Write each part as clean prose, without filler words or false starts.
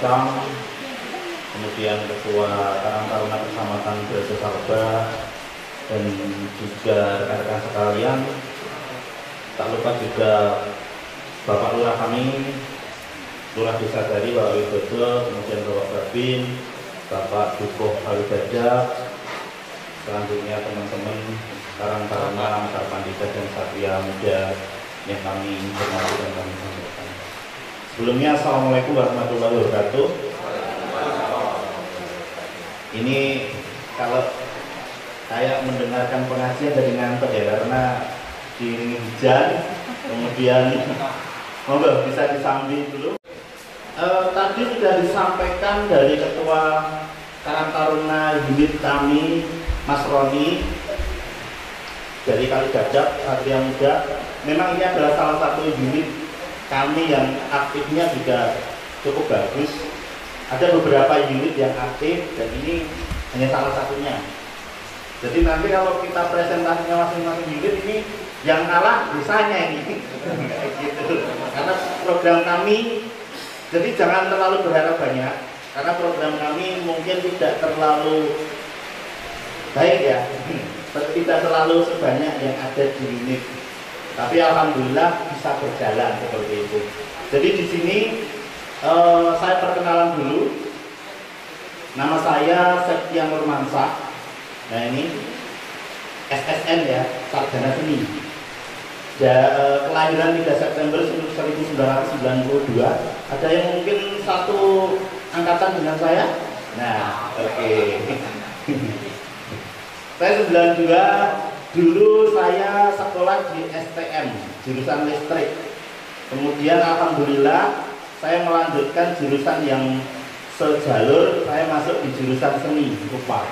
Cang, kemudian Ketua Karang Taruna Kecamatan Braja Sarba, dan juga rekan-rekan sekalian. Tak lupa juga Bapak Lurah kami, Lurah Desa Dari, Bapak Widodo, kemudian Bapak Babin, Bapak Dukuh Halibajak, selanjutnya teman-teman Karang Taruna, Karpandita dan Satria Muda yang kami hormati dan kami sampaikan. Sebelumnya, Assalamualaikum warahmatullahi wabarakatuh. Ini kalau kayak mendengarkan pengajian jadi ngantuk ya, karena diiringi hujan, kemudian monggo bisa disambi dulu. Tadi sudah disampaikan dari Ketua Karang Taruna unit kami, Mas Roni dari Kaligajak, Satria Muda. Memang ini adalah salah satu unit kami yang aktifnya juga cukup bagus. Ada beberapa unit yang aktif dan ini hanya salah satunya. Jadi nanti kalau kita presentasinya masing-masing unit, ini yang kalah misalnya ini gitu. Karena program kami, jadi jangan terlalu berharap banyak, karena program kami mungkin tidak terlalu baik ya, tidak terlalu sebanyak yang ada di unit. Tapi alhamdulillah bisa berjalan seperti itu. Jadi di sini saya perkenalan dulu. Nama saya Septian Nurmansyah. Nah ini SSN ya, Sarjana Seni. Kelahiran 3 September 1992. Ada yang mungkin satu angkatan dengan saya? Nah, oke. Saya 92. Dulu saya sekolah di STM, jurusan listrik. Kemudian alhamdulillah saya melanjutkan jurusan yang sejalur, saya masuk di jurusan seni rupa.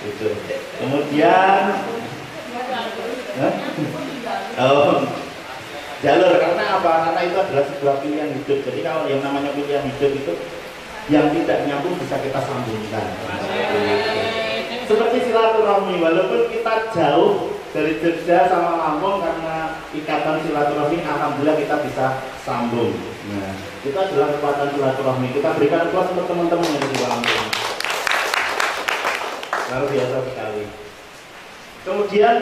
Gitu. Kemudian jalur, karena apa? Karena itu adalah sebuah pilihan hidup. Jadi kalau yang namanya pilihan hidup itu yang tidak nyambung bisa kita sambungkan. Seperti silaturahmi, walaupun kita jauh dari Jogja sama Lampung, karena ikatan silaturahmi alhamdulillah kita bisa sambung. Nah, itu adalah kekuatan silaturahmi. Kita berikan aplaus untuk teman-teman yang di Lampung. Luar biasa sekali. Kemudian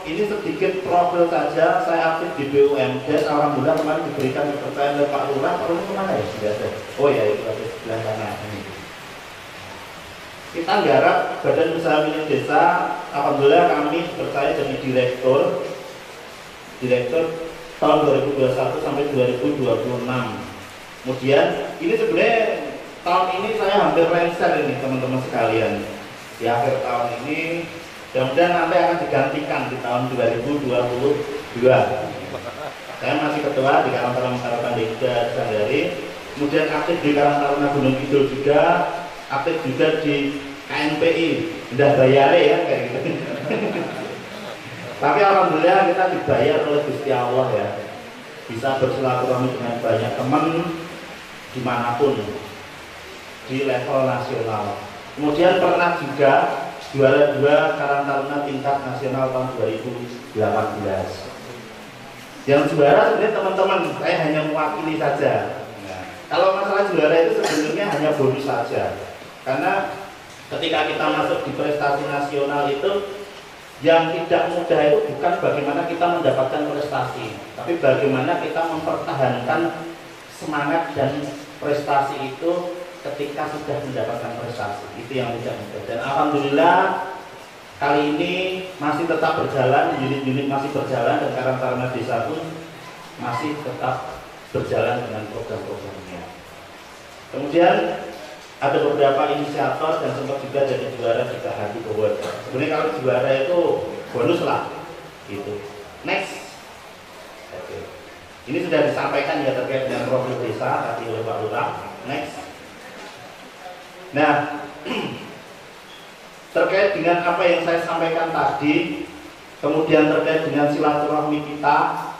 ini sedikit profil saja. Saya aktif di BUMD. Alhamdulillah kemarin diberikan kepercayaan oleh Pak Lurah. Pak Lurah kemana ya? Biasa. Oh ya, itu ada sebelah sana. Kita garap Badan Usaha Milik Desa. Alhamdulillah kami dipercaya jadi direktur tahun 2021 sampai 2026. Kemudian ini sebenarnya tahun ini saya hampir lengser ini teman-teman sekalian. Di akhir tahun ini mudah-mudahan nanti akan digantikan di tahun 2022. Saya masih ketua di Karang Taruna Karpandita Sandari, kemudian aktif di Karang Taruna Gunung Kidul juga, aktif juga di KNPI, udah bayar ya kayak gitu. Tapi alhamdulillah kita dibayar oleh Gusti Allah ya, bisa bersilaturahmi dengan banyak teman dimanapun di level nasional. Kemudian pernah juga juara 2 Karang Taruna tingkat nasional tahun 2018. Yang juara sebenarnya teman-teman, saya hanya mewakili saja. Nah, kalau masalah juara itu sebenarnya hanya bonus saja, karena ketika kita masuk di prestasi nasional itu yang tidak mudah itu bukan bagaimana kita mendapatkan prestasi, tapi bagaimana kita mempertahankan semangat dan prestasi itu ketika sudah mendapatkan prestasi. Itu yang tidak mudah. Dan alhamdulillah kali ini masih tetap berjalan, unit-unit masih berjalan, dan Karang Taruna Desa pun masih tetap berjalan dengan program-programnya. Kemudian ada beberapa inisiator dan sempat juga jadi juara juga Hadi Award. Sebenarnya kalau juara itu bonus lah, gitu. Next, oke. Ini sudah disampaikan ya terkait dengan profil desa tadi oleh Pak Lurah. Next. Nah, terkait dengan apa yang saya sampaikan tadi, kemudian terkait dengan silaturahmi kita,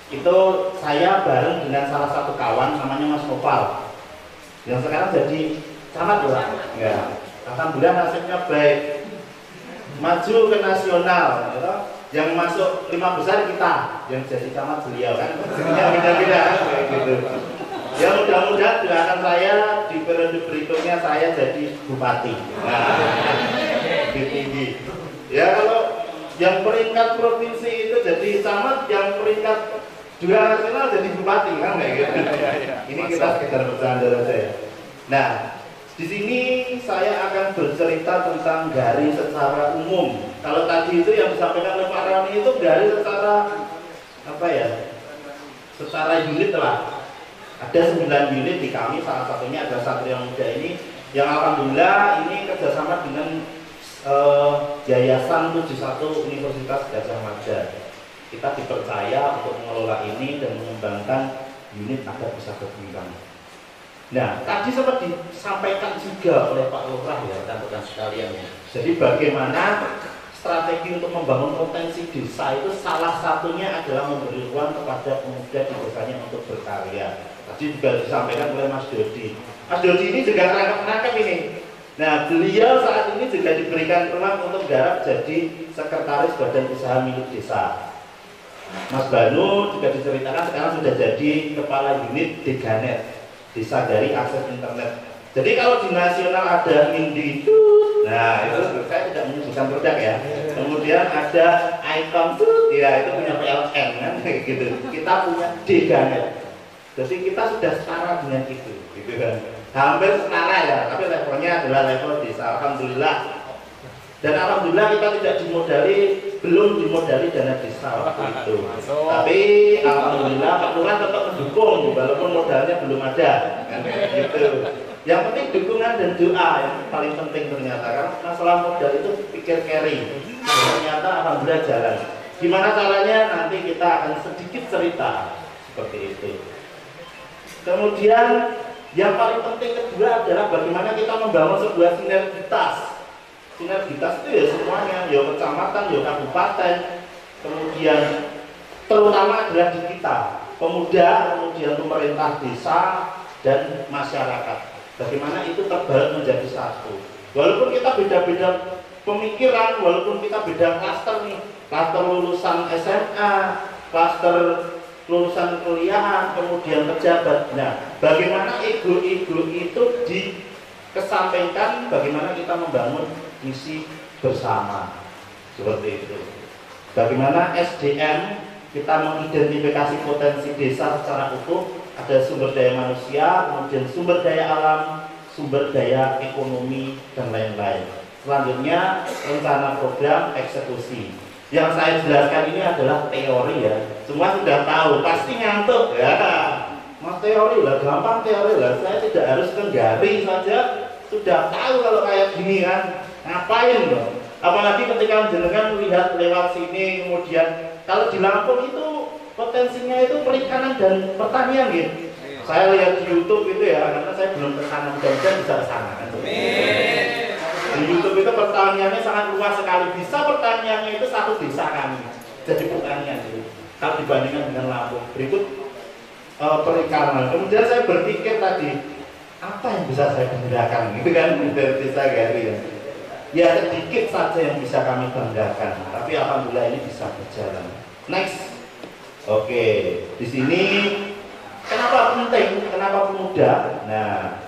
itu saya bareng dengan salah satu kawan namanya Mas Kopal, yang sekarang jadi camat loh. Ya, alhamdulillah nasibnya baik, maju ke nasional, gitu. Yang masuk 5 besar kita, yang jadi camat beliau kan, beda-beda kayak gitu. Ya mudah-mudahan doakan saya di periode berikutnya saya jadi bupati. Nah, di tinggi. Ya kalau yang peringkat provinsi itu jadi camat, yang peringkat 2 nasional jadi bupati kan kayak gitu. Ini kita sekedar bercanda saja ya. Nah, di sini saya akan bercerita tentang GARI secara umum. Kalau tadi itu yang disampaikan oleh Pak Rani itu GARI secara apa ya? Secara unit lah. Ada 9 unit di kami, salah satunya ada Satria Muda ini, yang alhamdulillah ini kerjasama dengan Yayasan 71 Universitas Gadjah Mada. Kita dipercaya untuk mengelola ini dan mengembangkan unit agar bisa berkembang. Nah, tadi sempat disampaikan juga oleh Pak Lurah ya, rekan-rekan sekalian ya. Jadi bagaimana strategi untuk membangun potensi desa itu salah satunya adalah memberi ruang kepada pemuda di desanya untuk berkarya. Tadi juga disampaikan oleh Mas Dodi. Mas Dodi ini juga nangkep ini. Nah, beliau saat ini juga diberikan ruang untuk garap jadi sekretaris badan usaha milik desa. Mas Banu juga diceritakan sekarang sudah jadi kepala unit Deganet, Desa dari Akses Internet. Jadi kalau di nasional ada Mindi, nah itu saya tidak menyebutkan produk ya. Kemudian ada Icon, ya itu punya PLN kan, gitu. Kita punya Deganet. Jadi kita sudah setara dengan itu, gitu kan. Hampir setara ya, tapi levelnya adalah level desa. Alhamdulillah. Dan alhamdulillah kita tidak belum dimodali dana desa waktu itu. Tapi alhamdulillah Pak Lurah tetap mendukung, walaupun modalnya belum ada, kan gitu. Yang penting dukungan dan doa yang paling penting ternyata, karena masalah modal itu pikir carry. Ternyata alhamdulillah jalan. Gimana caranya nanti kita akan sedikit cerita seperti itu. Kemudian yang paling penting kedua adalah bagaimana kita membangun sebuah sinergitas. Sinergitas itu ya semuanya, ya kecamatan, ya kabupaten, kemudian terutama adalah di kita, pemuda, kemudian pemerintah desa dan masyarakat. Bagaimana itu terbalut menjadi satu. Walaupun kita beda-beda pemikiran, walaupun kita beda klaster nih, klaster lulusan SMA, klaster lulusan kuliahan, kemudian pejabat. Nah, bagaimana ego-ego itu dikesampingkan, bagaimana kita membangun misi bersama seperti itu. Bagaimana SDM kita mengidentifikasi potensi desa secara utuh, ada sumber daya manusia, kemudian sumber daya alam, sumber daya ekonomi dan lain-lain. Selanjutnya rencana program eksekusi. Yang saya jelaskan ini adalah teori ya. Semua sudah tahu, pasti ngantuk ya. Mas teori lah, gampang teori lah. Saya tidak harus ke GARI saja sudah tahu kalau kayak gini kan. Ngapain loh? Apalagi ketika jenengan melihat lewat sini, kemudian kalau di Lampung itu potensinya itu perikanan dan pertanian gitu. Saya lihat di YouTube itu ya, karena saya belum ke sana, mudah-mudahan bisa ke sana kan. Di YouTube itu pertaniannya sangat luas sekali. Bisa pertaniannya itu satu desa kami jadi pertanian gitu. Kalau dibandingkan dengan Lampung. Berikut perikanan. Kemudian saya berpikir tadi, apa yang bisa saya banggakan gitu kan dari desa GARI ya. Ya sedikit saja yang bisa kami banggakan, tapi alhamdulillah ini bisa berjalan. Next. Oke, di sini kenapa penting? Kenapa pemuda? Nah,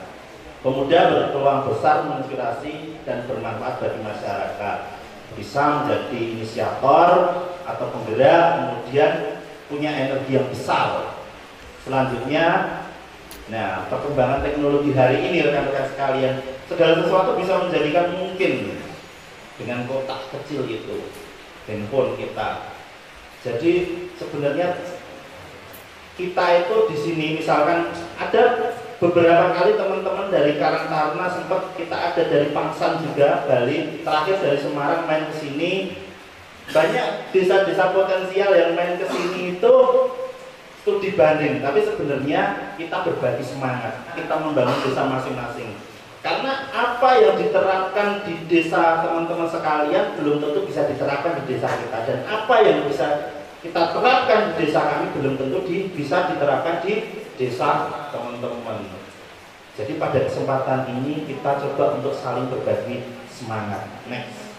pemuda berpeluang besar menginspirasi dan bermanfaat bagi masyarakat. Bisa menjadi inisiator atau penggerak, kemudian punya energi yang besar. Selanjutnya, nah perkembangan teknologi hari ini rekan-rekan sekalian, segala sesuatu bisa menjadikan mungkin dengan kotak kecil itu, handphone kita. Jadi sebenarnya kita itu di sini misalkan ada beberapa kali teman-teman dari Karang Taruna sempat kita ada dari Pangsan juga Bali, terakhir dari Semarang main ke sini. Banyak desa-desa potensial yang main ke sini itu studi banding, tapi sebenarnya kita berbagi semangat, kita membangun desa masing-masing. Karena apa yang diterapkan di desa teman-teman sekalian belum tentu bisa diterapkan di desa kita, dan apa yang bisa kita terapkan di desa kami belum tentu bisa diterapkan di desa teman-teman. Jadi pada kesempatan ini kita coba untuk saling berbagi semangat. Next.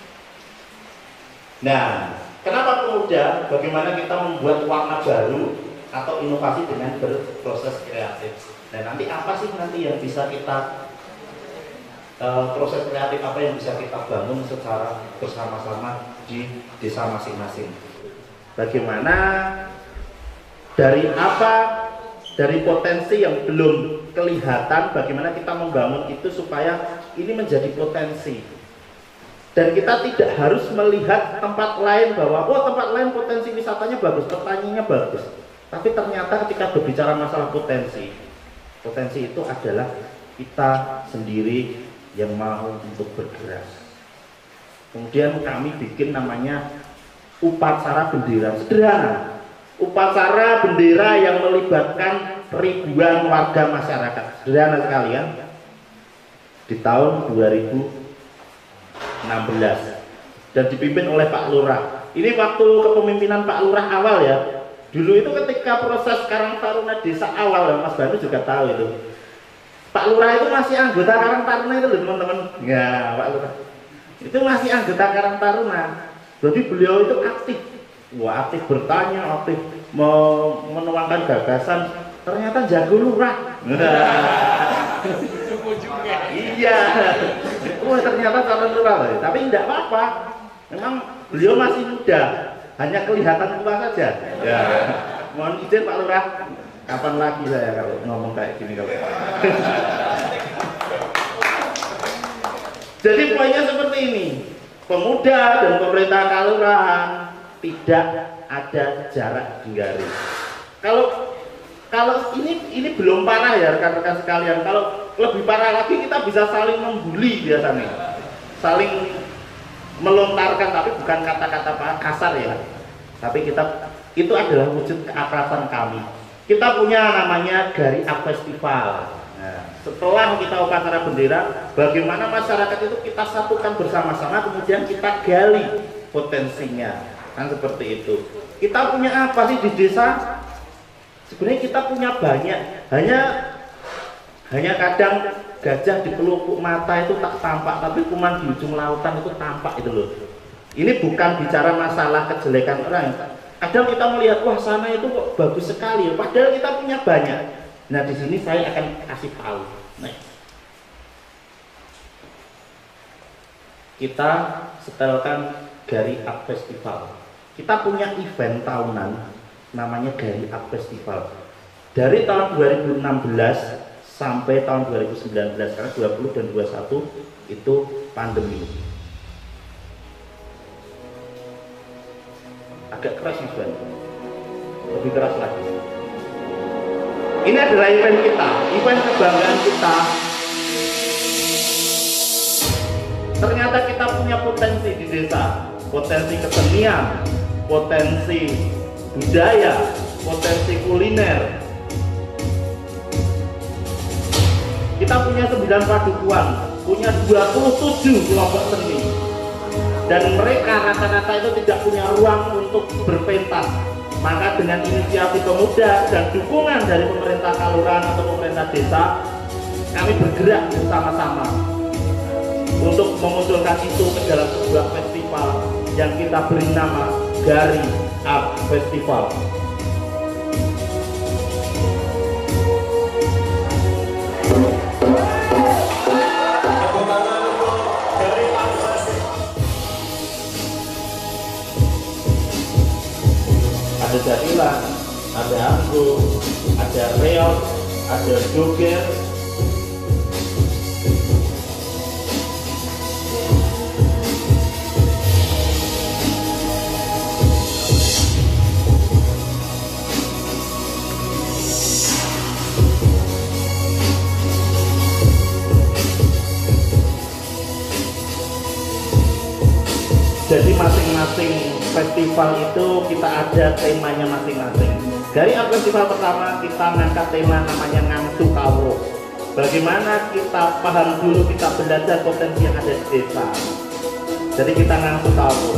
Nah, kenapa pemuda? Bagaimana kita membuat warna baru? atau inovasi dengan berproses kreatif. Dan nanti apa sih nanti yang bisa kita proses kreatif apa yang bisa kita bangun secara bersama-sama di desa masing-masing. Bagaimana dari potensi yang belum kelihatan, bagaimana kita membangun itu supaya ini menjadi potensi. Dan kita tidak harus melihat tempat lain bahwa tempat lain potensi wisatanya bagus, petaninya bagus. Tapi ternyata ketika berbicara masalah potensi itu adalah kita sendiri yang mau untuk bergerak. Kemudian kami bikin namanya upacara bendera, sederhana. Upacara bendera yang melibatkan ribuan warga masyarakat, sederhana sekali ya. Di tahun 2016 dan dipimpin oleh Pak Lurah. Ini waktu kepemimpinan Pak Lurah awal ya. Dulu itu ketika proses Karang Taruna desa awal, Mas Banu juga tahu itu. Pak Lurah itu masih anggota Karang Taruna itu loh teman-teman. Ya, Pak Lurah itu masih anggota Karang Taruna. Jadi beliau itu aktif, aktif bertanya, aktif menuangkan gagasan. Ternyata jago lurah. Iya, ternyata calon lurah. Tapi tidak apa-apa. Memang beliau masih muda, hanya kelihatan tua saja. Ya, mohon izin Pak Lurah. Kapan lagi saya kalau ngomong kayak gini kalau. Jadi poinnya seperti ini. Pemuda dan pemerintah kelurahan tidak ada jarak garis. Kalau ini belum parah ya rekan-rekan sekalian. Kalau lebih parah lagi kita bisa saling membuli biasanya. Saling melontarkan, tapi bukan kata-kata kasar ya. Tapi itu adalah wujud keakraban kami. Kita punya namanya Gari Up Festival. Nah, setelah kita upacara bendera, bagaimana masyarakat itu kita satukan bersama-sama, kemudian kita gali potensinya, kan seperti itu. Kita punya apa sih di desa? Sebenarnya kita punya banyak. Hanya kadang gajah di pelupuk mata itu tak tampak, tapi kuman di ujung lautan itu tampak itu loh. Ini bukan bicara masalah kejelekan orang. Kadang kita melihat wah sana itu kok bagus sekali, padahal kita punya banyak. Nah di sini saya akan kasih tahu. Nah, kita setelkan Gari Up Festival. Kita punya event tahunan namanya Gari Up Festival. Dari tahun 2016 sampai tahun 2019, karena 20 dan 21 itu pandemi. Agak keras Mas Ban, lebih keras lagi. Ini adalah event kita, event kebanggaan kita. Ternyata kita punya potensi di desa, potensi kesenian, potensi budaya, potensi kuliner. Kita punya 9 padukuan, punya 27 kelompok seni. Dan mereka rata-rata itu tidak punya ruang untuk berpentas. Maka dengan inisiatif pemuda dan dukungan dari pemerintah kelurahan atau pemerintah desa, kami bergerak bersama-sama untuk memunculkan itu ke dalam sebuah festival yang kita beri nama Gari Up Festival. Ada jatilan, ada anggur, ada reog, ada joger. Jadi masing-masing festival itu kita ada temanya masing-masing. Dari festival pertama kita mengangkat tema namanya Ngangsu Kawo. Bagaimana kita paham dulu, kita belajar potensi yang ada di desa. Jadi kita Ngangsu Kawo.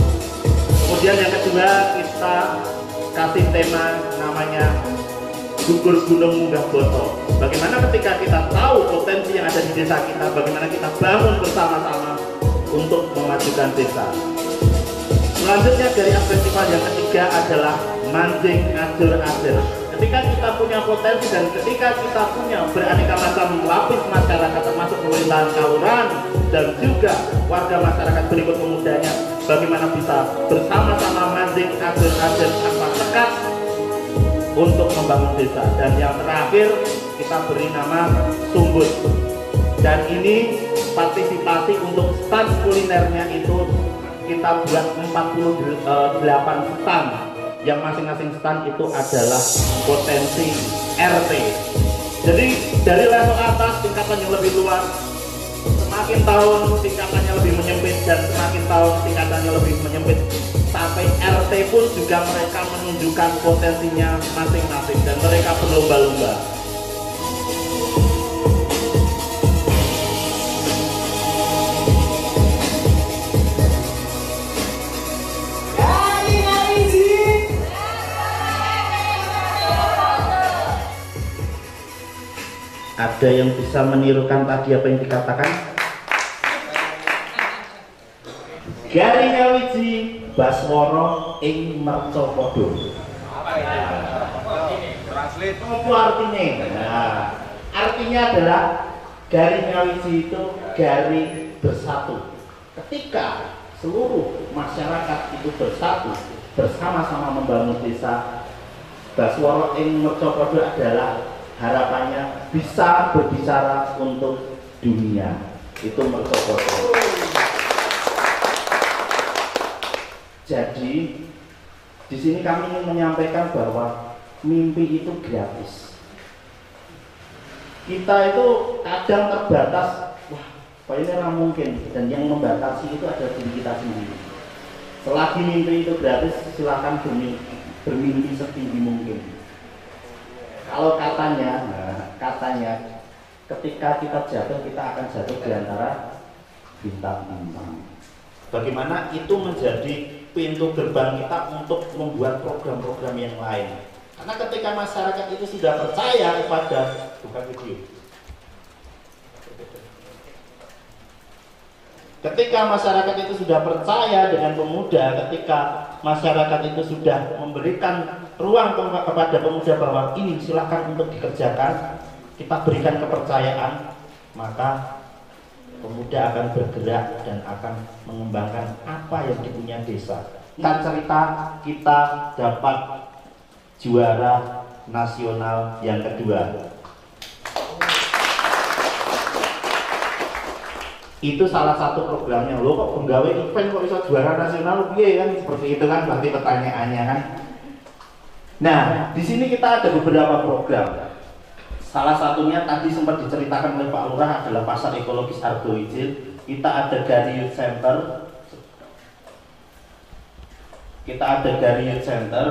Kemudian yang kedua kita kasih tema namanya Gugur Gunung Munggah Boto. Bagaimana ketika kita tahu potensi yang ada di desa kita, bagaimana kita bangun bersama-sama untuk memajukan desa. Selanjutnya dari festival yang ketiga adalah Mancing Ajur Ajur. ketika kita punya potensi dan ketika kita punya beraneka macam lapis masyarakat termasuk pemerintahan kelurahan dan juga warga masyarakat berikut pemudanya, bagaimana bisa bersama-sama mandik agen-agen tanpa sekat untuk membangun desa. Dan yang terakhir kita beri nama Sumbut, dan ini partisipasi untuk stand kulinernya itu kita buat 48 stand, yang masing-masing stand itu adalah potensi RT. Jadi dari level atas tingkatan yang lebih luas, semakin tahun tingkatannya lebih menyempit dan semakin tahun tingkatannya lebih menyempit, sampai RT pun juga mereka menunjukkan potensinya masing-masing dan mereka berlomba-lomba. Ada yang bisa menirukan tadi apa yang dikatakan? Gari Nyawiji Baswara ing Mercapada. Apa artinya? Nah, artinya adalah Gari Nyawiji itu gari bersatu. Ketika seluruh masyarakat itu bersatu bersama-sama membangun desa, Baswara ing Mercapada adalah harapannya bisa berbicara untuk dunia. Itu Mercapada. Jadi di sini kami ingin menyampaikan bahwa mimpi itu gratis. Kita itu kadang terbatas, wah, kok ini nggak mungkin, dan yang membatasi itu ada diri kita sendiri. Selagi mimpi itu gratis, silakan bermimpi setinggi mungkin. Kalau katanya ketika kita jatuh, kita akan jatuh di antara bintang-bintang. Bagaimana itu menjadi pintu gerbang kita untuk membuat program-program yang lain. Karena ketika masyarakat itu sudah percaya kepada, bukan video. Ketika masyarakat itu sudah percaya dengan pemuda, ketika masyarakat itu sudah memberikan ruang kepada pemuda bahwa ini silakan untuk dikerjakan, kita berikan kepercayaan, maka pemuda akan bergerak dan akan mengembangkan apa yang dipunya desa. Kan cerita kita dapat juara nasional yang kedua. Itu salah satu programnya. Lo kok penggawe event kok bisa juara nasional, piye kan, seperti itu kan berarti pertanyaannya kan. Nah, di sini kita ada beberapa program. Salah satunya tadi sempat diceritakan oleh Pak Lurah adalah Pasar Ekologis Ardowijil. Kita ada Gari Youth Center.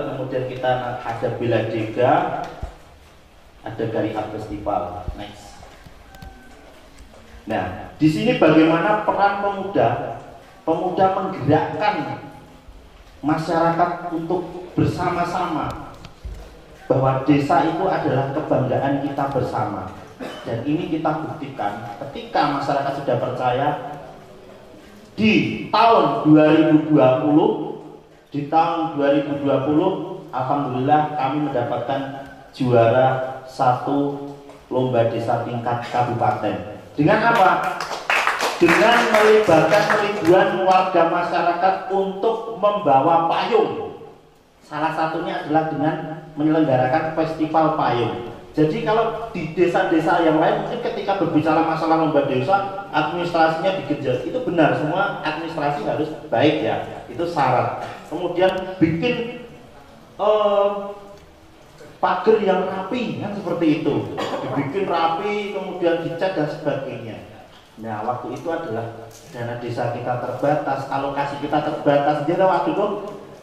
Kemudian kita ada Bela Dega, ada Gari Art Festival. Next. Nah, di sini bagaimana peran pemuda menggerakkan masyarakat untuk bersama-sama bahwa desa itu adalah kebanggaan kita bersama. Dan ini kita buktikan ketika masyarakat sudah percaya. Di tahun 2020, alhamdulillah kami mendapatkan juara 1 lomba desa tingkat kabupaten. Dengan apa? Dengan melibatkan ribuan warga masyarakat untuk membawa payung. Salah satunya adalah dengan menyelenggarakan festival payung. Jadi kalau di desa-desa yang lain mungkin ketika berbicara masalah lomba desa, administrasinya digenjot. Itu benar, semua administrasi harus baik ya. Itu syarat. Kemudian bikin pagar yang rapi, kan seperti itu. Dibikin rapi, kemudian dicat dan sebagainya. Nah, waktu itu adalah dana desa kita terbatas, alokasi kita terbatas. Jadi waktu itu,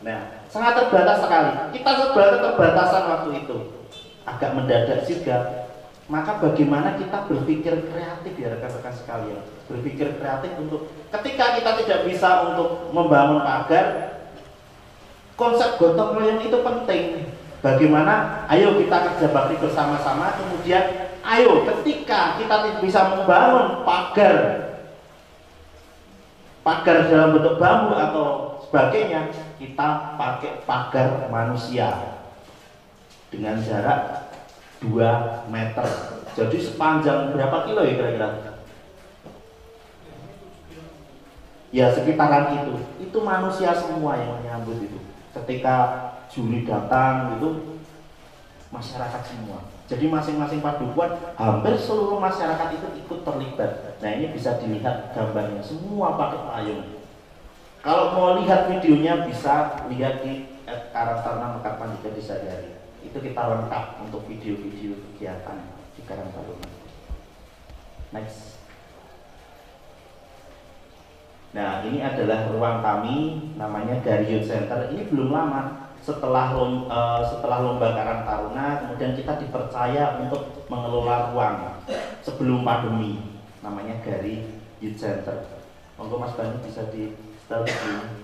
nah, sangat terbatas sekali. Kita sebenarnya terbatasan waktu itu. Agak mendadak juga. Maka bagaimana kita berpikir kreatif ya rekan-rekan sekalian. Berpikir kreatif untuk ketika kita tidak bisa untuk membangun pagar, konsep gotong royong itu penting. Bagaimana? Ayo kita kerja bakti bersama-sama. Kemudian, ayo ketika kita tidak bisa membangun pagar dalam bentuk bambu atau sebagainya, kita pakai pagar manusia. dengan jarak 2 meter. Jadi sepanjang berapa kilo ya kira-kira? Ya sekitaran itu. Itu manusia semua yang menyambut itu. Ketika Juli datang itu masyarakat semua. Jadi masing-masing padukuhan hampir seluruh masyarakat itu ikut terlibat. Nah ini bisa dilihat gambarnya semua pakai payung. Kalau mau lihat videonya bisa lihat di Karang Taruna Mekar Pandika Desa Dari. Itu kita lengkap untuk video-video kegiatan di Karang Taruna. Next. Nah ini adalah ruang kami, namanya Dari Youth Center. Ini belum lama. Setelah lomba Karang Taruna, kemudian kita dipercaya untuk mengelola ruang sebelum pandemi, namanya Dari Youth Center. Monggo Mas Bani bisa di setel dulu.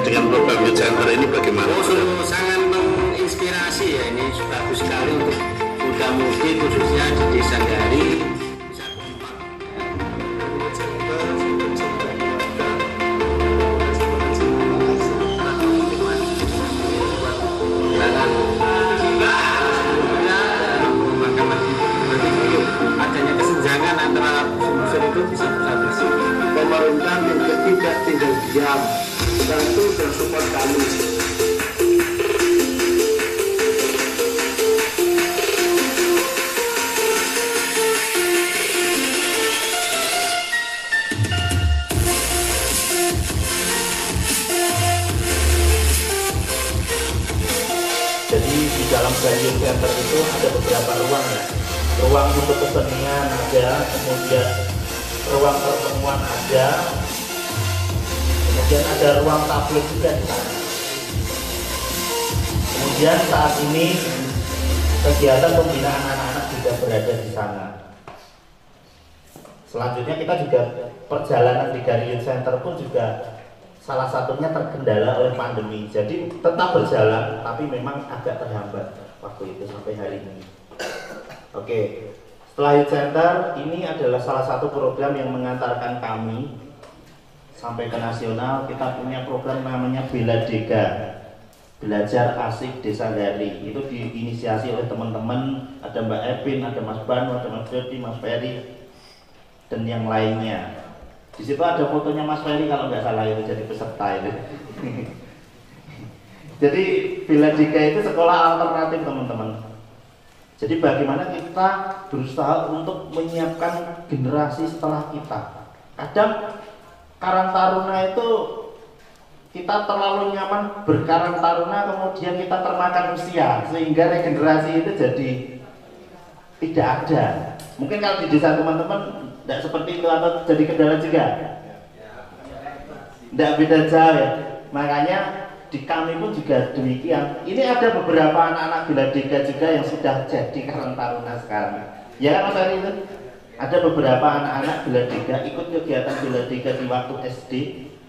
Dengan program Youth Center ini bagaimana? Sangat menginspirasi ya, ini bagus sekali untuk muda-mudi khususnya di Desa Dari bisa kompak. Adanya kesenjangan antara unsur itu bisa bersatu. Pemerintah juga tidak tinggal diam, bantu dan support kami. Jadi di dalam Dari Youth Center itu ada beberapa ruang ya. Ruang untuk kesenian ada, kemudian ruang pertemuan ada, kemudian ada ruang tablet juga di sana. Kemudian saat ini kegiatan pembinaan anak-anak juga berada di sana. Selanjutnya kita juga perjalanan di Dari Youth Center pun juga salah satunya terkendala oleh pandemi. Jadi tetap berjalan, tapi memang agak terhambat waktu itu sampai hari ini. Oke, setelah Youth Center ini adalah salah satu program yang mengantarkan kami sampai ke nasional. Kita punya program namanya Bela Dega, Belajar Asik Desa Dari. Itu diinisiasi oleh teman-teman, ada Mbak Epin, ada Mas Banu, ada Mas Jody, Mas Ferry, dan yang lainnya. Di situ ada fotonya Mas Ferry kalau nggak salah itu jadi peserta itu. Jadi Bela Dega itu sekolah alternatif teman-teman. Jadi bagaimana kita berusaha untuk menyiapkan generasi setelah kita. Kadang Karang Taruna itu kita terlalu nyaman berkarang taruna, kemudian kita termakan usia sehingga regenerasi itu jadi tidak ada. Mungkin kalau di desa teman-teman tidak seperti itu atau jadi kendala juga? Tidak beda jauh ya. Makanya di kami pun juga demikian. Ini ada beberapa anak-anak Bela Dega juga yang sudah jadi Karang Taruna sekarang. Ya kan Mas Ari itu? Ada beberapa anak-anak Bela Dega ikut kegiatan Bela Dega di waktu SD.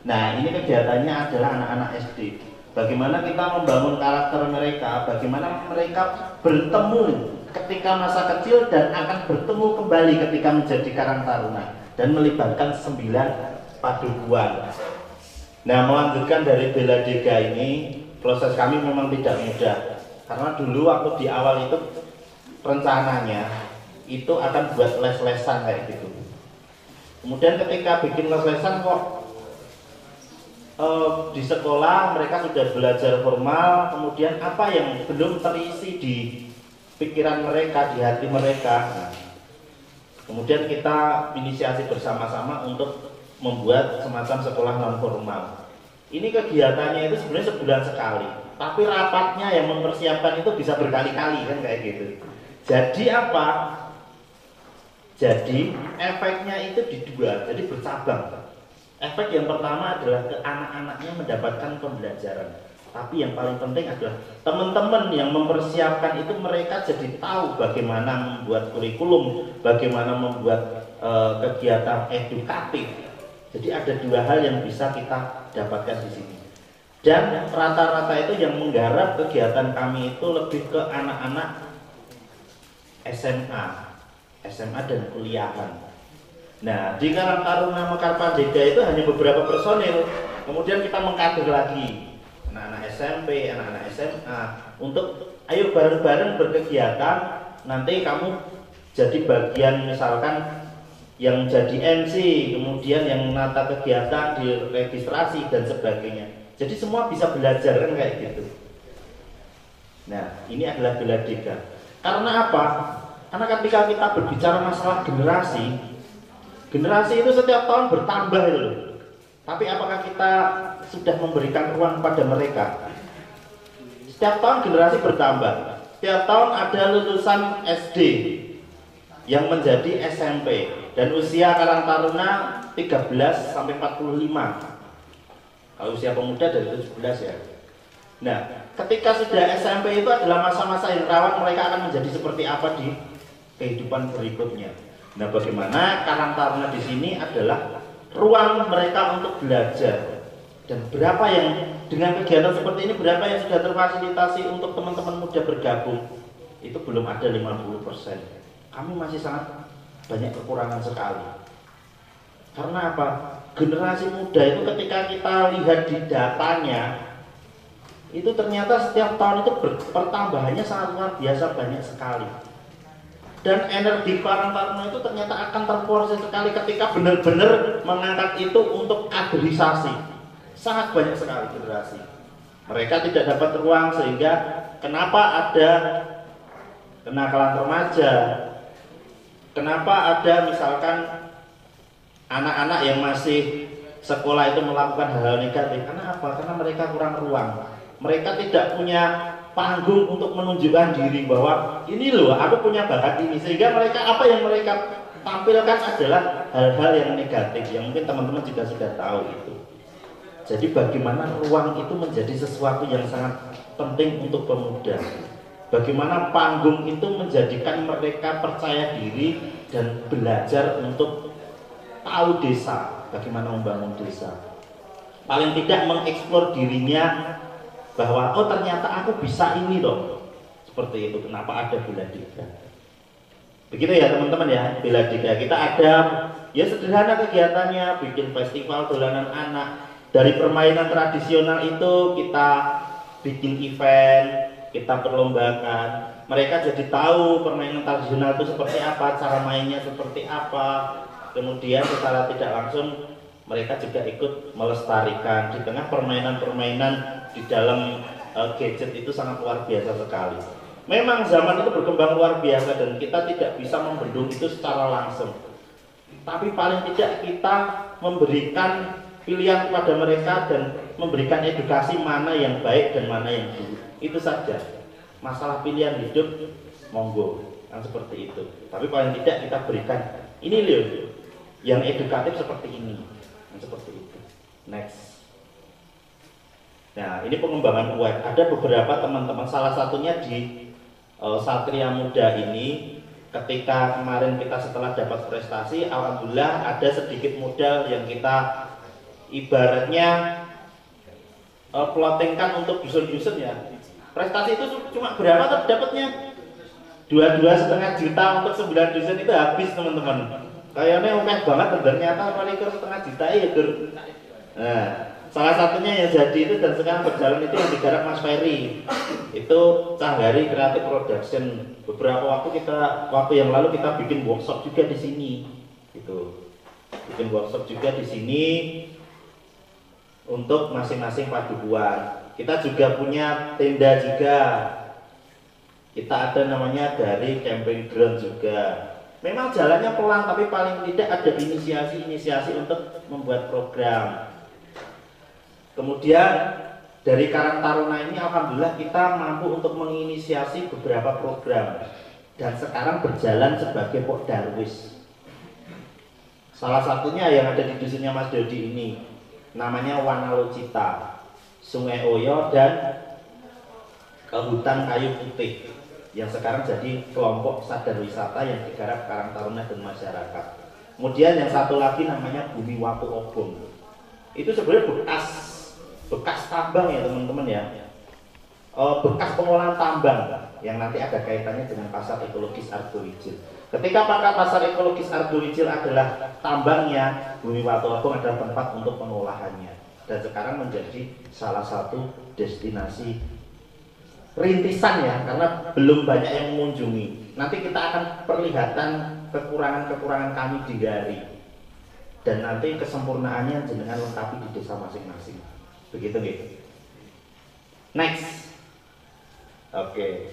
Nah ini kegiatannya adalah anak-anak SD. Bagaimana kita membangun karakter mereka, bagaimana mereka bertemu ketika masa kecil dan akan bertemu kembali ketika menjadi Karang Taruna dan melibatkan 9 padukuhan. Nah melanjutkan dari Bela Dega ini, proses kami memang tidak mudah karena dulu waktu di awal itu rencananya itu akan buat les-lesan kayak gitu. Kemudian ketika bikin les-lesan kok di sekolah mereka sudah belajar formal, kemudian apa yang belum terisi di pikiran mereka, di hati mereka. Nah, kemudian kita inisiasi bersama-sama untuk membuat semacam sekolah non formal. Ini kegiatannya itu sebenarnya sebulan sekali, tapi rapatnya yang mempersiapkan itu bisa berkali-kali kan kayak gitu. Jadi apa? Jadi efeknya itu di dua, jadi bercabang. Efek yang pertama adalah ke anak-anaknya mendapatkan pembelajaran. Tapi yang paling penting adalah teman-teman yang mempersiapkan itu mereka jadi tahu bagaimana membuat kurikulum, bagaimana membuat kegiatan edukatif. Jadi ada dua hal yang bisa kita dapatkan di sini. Dan rata-rata itu yang menggarap kegiatan kami itu lebih ke anak-anak SMA dan kuliahan. Nah, di Karang Taruna Mekar Pandega itu hanya beberapa personil. Kemudian kita mengkader lagi anak-anak SMP, anak-anak SMA untuk ayo bareng-bareng berkegiatan. Nanti kamu jadi bagian misalkan yang jadi MC, kemudian yang menata kegiatan, diregistrasi dan sebagainya. Jadi semua bisa belajar kan kayak gitu. Nah, ini adalah Beladega. Karena apa? Karena ketika kita berbicara masalah generasi itu setiap tahun bertambah itu loh. Tapi apakah kita sudah memberikan ruang pada mereka? Setiap tahun generasi bertambah. Setiap tahun ada lulusan SD yang menjadi SMP dan usia Karang Taruna 13 sampai 45. Kalau usia pemuda dari 17 ya. Nah, ketika sudah SMP itu adalah masa-masa yang rawan mereka akan menjadi seperti apa di kehidupan berikutnya. Nah, bagaimana Karang Taruna di sini adalah ruang mereka untuk belajar. Dan berapa yang dengan kegiatan seperti ini berapa yang sudah terfasilitasi untuk teman-teman muda bergabung? Itu belum ada 50%. Kami masih sangat banyak kekurangan sekali. Karena apa? Generasi muda itu ketika kita lihat di datanya itu ternyata setiap tahun itu pertambahannya sangat luar biasa banyak sekali. Dan energi Karang Taruna itu ternyata akan terporsi sekali ketika benar-benar mengangkat itu untuk kaderisasi. Sangat banyak sekali generasi. Mereka tidak dapat ruang sehingga kenapa ada kenakalan remaja, kenapa ada misalkan anak-anak yang masih sekolah itu melakukan hal-hal negatif. Karena apa? Karena mereka kurang ruang. Mereka tidak punya panggung untuk menunjukkan diri bahwa ini loh aku punya bakat ini, sehingga mereka apa yang mereka tampilkan adalah hal-hal yang negatif yang mungkin teman-teman juga sudah tahu itu. Jadi bagaimana ruang itu menjadi sesuatu yang sangat penting untuk pemuda. Bagaimana panggung itu menjadikan mereka percaya diri dan belajar untuk tahu desa, bagaimana membangun desa. Paling tidak mengeksplor dirinya bahwa oh ternyata aku bisa ini loh. Seperti itu. Kenapa ada Beladega? Begitu ya teman-teman ya, Beladega. Kita ada ya sederhana kegiatannya, bikin festival dolanan anak. Dari permainan tradisional itu kita bikin event, kita perlombakan. Mereka jadi tahu permainan tradisional itu seperti apa, cara mainnya seperti apa. Kemudian secara tidak langsung mereka juga ikut melestarikan di tengah permainan-permainan di dalam gadget itu sangat luar biasa sekali. Memang zaman itu berkembang luar biasa dan kita tidak bisa membendung itu secara langsung. Tapi paling tidak kita memberikan pilihan kepada mereka dan memberikan edukasi mana yang baik dan mana yang buruk. Itu saja. Masalah pilihan hidup monggo yang seperti itu. Tapi paling tidak kita berikan ini loh yang edukatif seperti ini. Seperti itu. Next. Nah, ini pengembangan web. Ada beberapa teman-teman, salah satunya di Satria Muda ini, ketika kemarin kita setelah dapat prestasi, alhamdulillah ada sedikit modal yang kita ibaratnya plottingkan untuk dusun-dusun ya. Prestasi itu cuma berapa tuh dapatnya? 2,5 juta untuk 9 dusun itu habis teman-teman. Kayaknya oke banget ternyata paling 1,5 juta ya. Nah, salah satunya yang jadi itu dan sekarang berjalan itu yang digarap Mas Ferry. Itu Canggari Creative Production. Beberapa waktu yang lalu kita bikin workshop juga di sini. Gitu. Bikin workshop juga di sini untuk masing-masing padukuan. Kita juga punya tenda juga. Kita ada namanya dari camping ground juga. Memang jalannya pelan tapi paling tidak ada inisiasi untuk membuat program. Kemudian dari Karang Taruna ini alhamdulillah kita mampu untuk menginisiasi beberapa program dan sekarang berjalan sebagai Pok Darwis. Salah satunya yang ada di dusunnya Mas Dodi ini namanya Wanalocita, Sungai Oyo dan Hutan Kayu Putih yang sekarang jadi kelompok sadar wisata yang digarap Karang Taruna dan masyarakat. Kemudian yang satu lagi namanya Bumi Wapu Obong. Itu sebenarnya bekas tambang ya teman-teman ya, bekas pengolahan tambang yang nanti ada kaitannya dengan pasar ekologis Ardowijil. Ketika pasar ekologis Ardowijil adalah tambangnya, Bumi Watu Agung adalah tempat untuk pengolahannya, dan sekarang menjadi salah satu destinasi rintisan ya, karena belum banyak yang mengunjungi. Nanti kita akan perlihatkan kekurangan-kekurangan kami di Gari, dan nanti kesempurnaannya jenengan lengkapi di desa masing-masing. Begitu gitu. Next. Oke.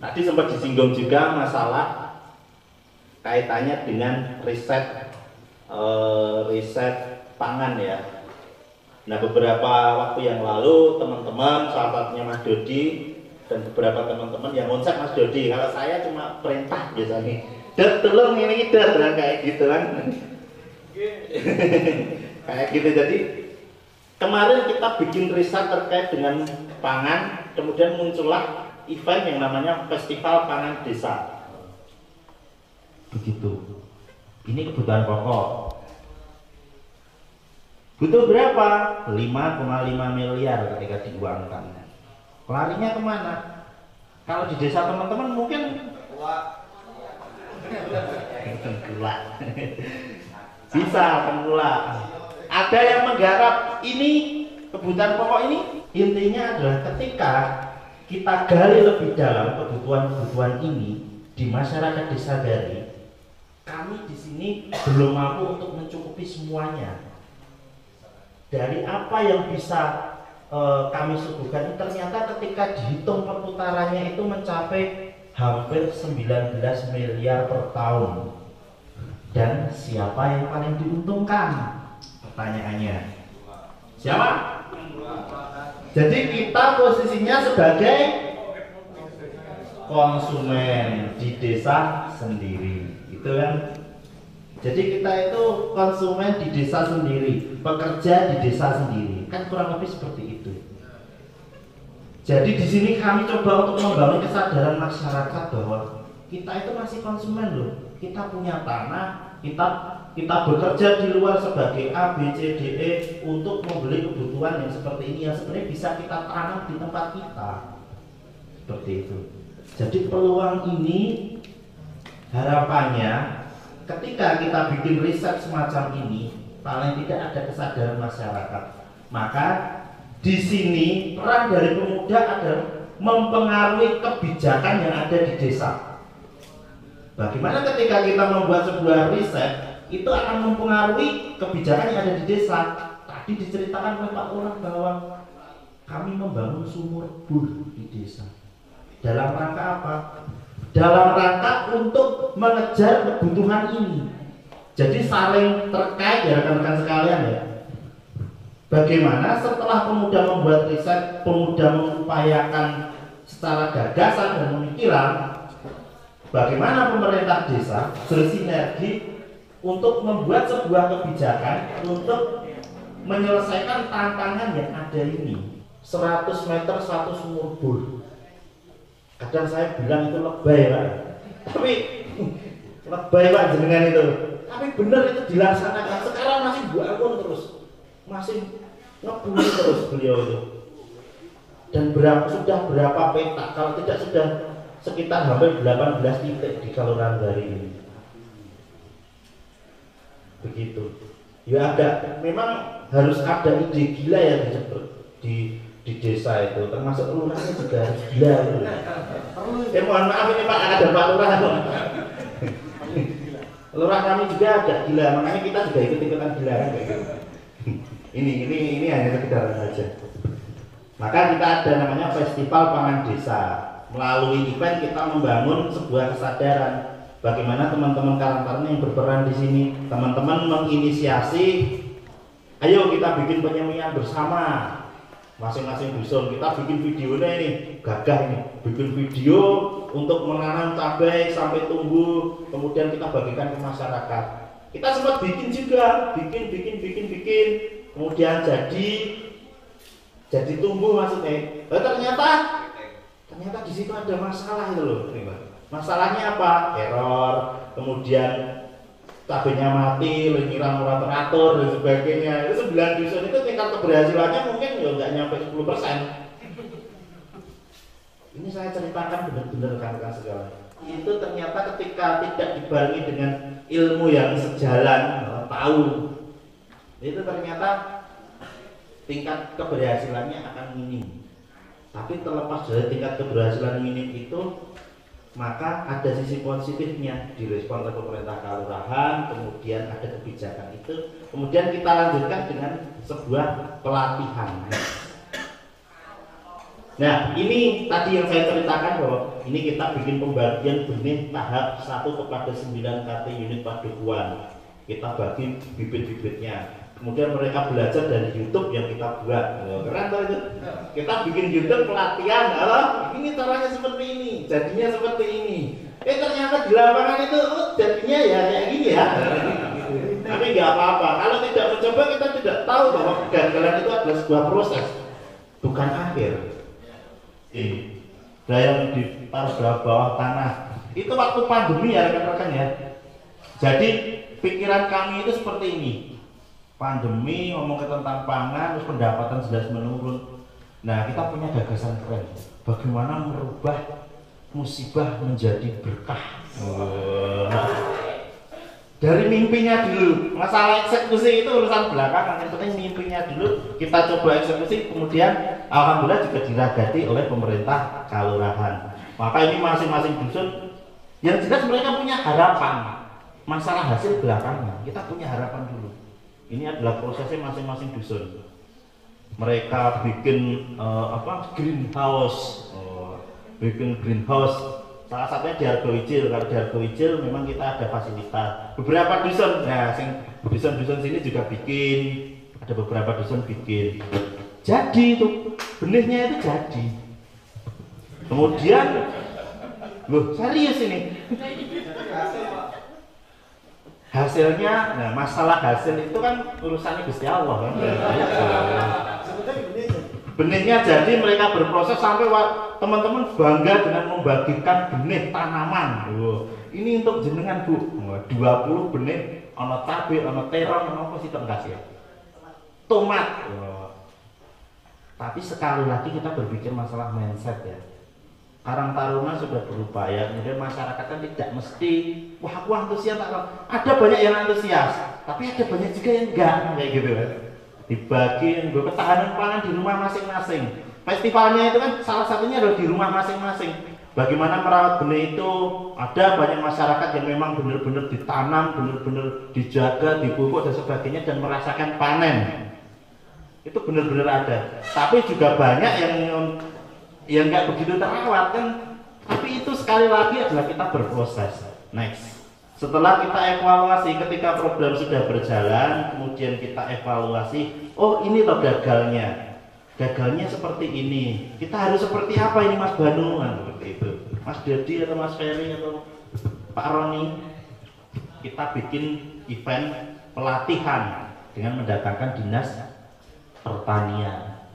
Tadi sempat disinggung juga masalah kaitannya dengan riset pangan ya. Nah, beberapa waktu yang lalu teman-teman, sahabatnya Mas Dodi dan beberapa teman-teman yang konsep Mas Dodi, kalau saya cuma perintah biasanya, tolong ini kayak gitu kan. Kayak gitu. Jadi kemarin kita bikin riset terkait dengan pangan, kemudian muncullah event yang namanya Festival Pangan Desa. Begitu. Ini kebutuhan pokok. Butuh berapa? 5,5 miliar ketika diuangkan. Larinya kemana? Kalau di desa teman-teman mungkin gula. Bisa pengula. Ada yang menggarap ini kebutuhan pokok ini. Intinya adalah ketika kita gali lebih dalam kebutuhan-kebutuhan ini di masyarakat desa Gari, kami di sini belum mampu untuk mencukupi semuanya. Dari apa yang bisa kami suguhkan, ternyata ketika dihitung perputarannya itu mencapai hampir 19 miliar per tahun. Dan siapa yang paling diuntungkan? Pertanyaannya. Siapa? Jadi kita posisinya sebagai konsumen di desa sendiri. Itu kan. Jadi kita itu konsumen di desa sendiri, pekerja di desa sendiri, kan kurang lebih seperti itu. Jadi di sini kami coba untuk membangun kesadaran masyarakat bahwa kita itu masih konsumen loh. Kita punya tanah, kita bekerja di luar sebagai A, B, C, D, E untuk membeli kebutuhan yang seperti ini yang sebenarnya bisa kita tanam di tempat kita. Seperti itu. Jadi peluang ini harapannya ketika kita bikin riset semacam ini, paling tidak ada kesadaran masyarakat. Maka di sini peran dari pemuda adalah mempengaruhi kebijakan yang ada di desa. Bagaimana ketika kita membuat sebuah riset, itu akan mempengaruhi kebijakan yang ada di desa. Tadi diceritakan oleh Pak Lurah bahwa kami membangun sumur bor di desa. Dalam rangka apa? Dalam rangka untuk mengejar kebutuhan ini. Jadi saling terkait ya rekan-rekan sekalian ya. Bagaimana setelah pemuda membuat riset, pemuda mengupayakan secara gagasan dan pemikiran, bagaimana pemerintah desa bersinergi untuk membuat sebuah kebijakan untuk menyelesaikan tantangan yang ada ini. 100 meter satu sumur bor. Kadang saya bilang itu lebay Pak, tapi lebay Pak jenengan itu, tapi benar itu dilaksanakan. Sekarang masih bangun terus, masih ngebuli terus beliau itu. Dan sudah berapa petak, kalau tidak sudah sekitar hampir 18 titik di Kelurahan Gari ini. Begitu. Ya ada, memang harus ada ide gila ya di desa itu, termasuk lurahnya juga harus gila. Mohon maaf ini Pak, ada Pak Lurah. Lurah kami juga agak gila, makanya kita juga ikut-ikutan gila kan kayak gitu. Ini hanya sekedar saja. Maka kita ada namanya Festival Pangan Desa. Melalui event kita membangun sebuah kesadaran bagaimana teman-teman Karang Taruna yang berperan di sini, teman-teman menginisiasi, ayo kita bikin penyemian bersama. Masing-masing dusun kita bikin videonya ini, gagah ini, bikin video untuk menanam cabai sampai tumbuh, kemudian kita bagikan ke masyarakat. Kita sempat bikin juga, bikin, kemudian jadi tumbuh maksudnya. Ternyata di situ ada masalah itu loh. Masalahnya apa? Error, kemudian cabenya mati, nyiram ora teratur dan sebagainya. Itu 9 dusun itu tingkat keberhasilannya mungkin ya nggak nyampe 10%. Ini saya ceritakan benar-benar rekan-rekan sekalian. Itu ternyata ketika tidak dibarengi dengan ilmu yang sejalan, tahu, itu ternyata tingkat keberhasilannya akan minim. Tapi terlepas dari tingkat keberhasilan minim itu, maka ada sisi positifnya, direspon oleh pemerintah kelurahan, kemudian ada kebijakan itu, kemudian kita lanjutkan dengan sebuah pelatihan. Nah, ini tadi yang saya ceritakan bahwa ini kita bikin pembagian benih tahap 1 kepada 9 KT unit padukuan. Kita bagi bibit-bibitnya. Kemudian mereka belajar dari YouTube yang kita buat. Keren tuh itu. Kita bikin YouTube pelatihan. Ini caranya seperti ini, jadinya seperti ini. Ternyata di lapangan itu jadinya ya kayak gini ya. Tapi nggak apa-apa. Kalau tidak mencoba kita tidak tahu bahwa kegagalan itu adalah sebuah proses, bukan akhir. Nah, yang ditaruh di bawah tanah itu waktu pandemi ya rekan-rekan ya. Jadi pikiran kami itu seperti ini. Pandemi ngomong tentang pangan, terus pendapatan jelas menurun. Nah, kita punya gagasan keren. Bagaimana merubah musibah menjadi berkah. Dari mimpinya dulu, masalah eksekusi itu urusan belakangan, yang penting mimpinya dulu kita coba eksekusi, kemudian alhamdulillah juga diragati oleh pemerintah kelurahan. Maka ini masing-masing dusun yang jelas mereka punya harapan, masalah hasil belakangan kita punya harapan dulu. Ini adalah prosesnya masing-masing dusun. Mereka bikin greenhouse, bikin greenhouse. Salah satunya di Argowijil. Kalau di Argowijil memang kita ada fasilitas. Beberapa dusun, nah, dusun-dusun sini juga bikin. Ada beberapa dusun bikin. Jadi itu benihnya itu jadi. Kemudian, loh serius ini. Hasilnya, nah masalah hasil itu kan urusannya Gusti Allah kan. Benihnya jadi, mereka berproses sampai teman-teman bangga dengan membagikan benih tanaman. Ini untuk jenengan Bu, 20 benih, ono cabai, ono terong, ono apa sih kasih ya? Tomat. Tapi sekali lagi kita berpikir masalah mindset ya. Karang Taruna sudah berupaya, kemudian masyarakat kan tidak mesti, wah aku antusias, ada banyak yang antusias, tapi ada banyak juga yang enggak, kayak gitu kan. Dibagi ketahanan pangan di rumah masing-masing. Festivalnya itu kan salah satunya adalah di rumah masing-masing. Bagaimana merawat benih itu, ada banyak masyarakat yang memang benar-benar ditanam, benar-benar dijaga, dipupuk dan sebagainya dan merasakan panen. Itu benar-benar ada. Tapi juga banyak yang nggak begitu terawat kan. Tapi itu sekali lagi adalah kita berproses. Next. Setelah kita evaluasi, ketika program sudah berjalan, kemudian kita evaluasi, oh ini loh gagalnya. Gagalnya seperti ini. Kita harus seperti apa ini Mas Banu? Seperti itu. Mas Dedi atau Mas Ferry atau Pak Roni. Kita bikin event pelatihan dengan mendatangkan dinas pertanian.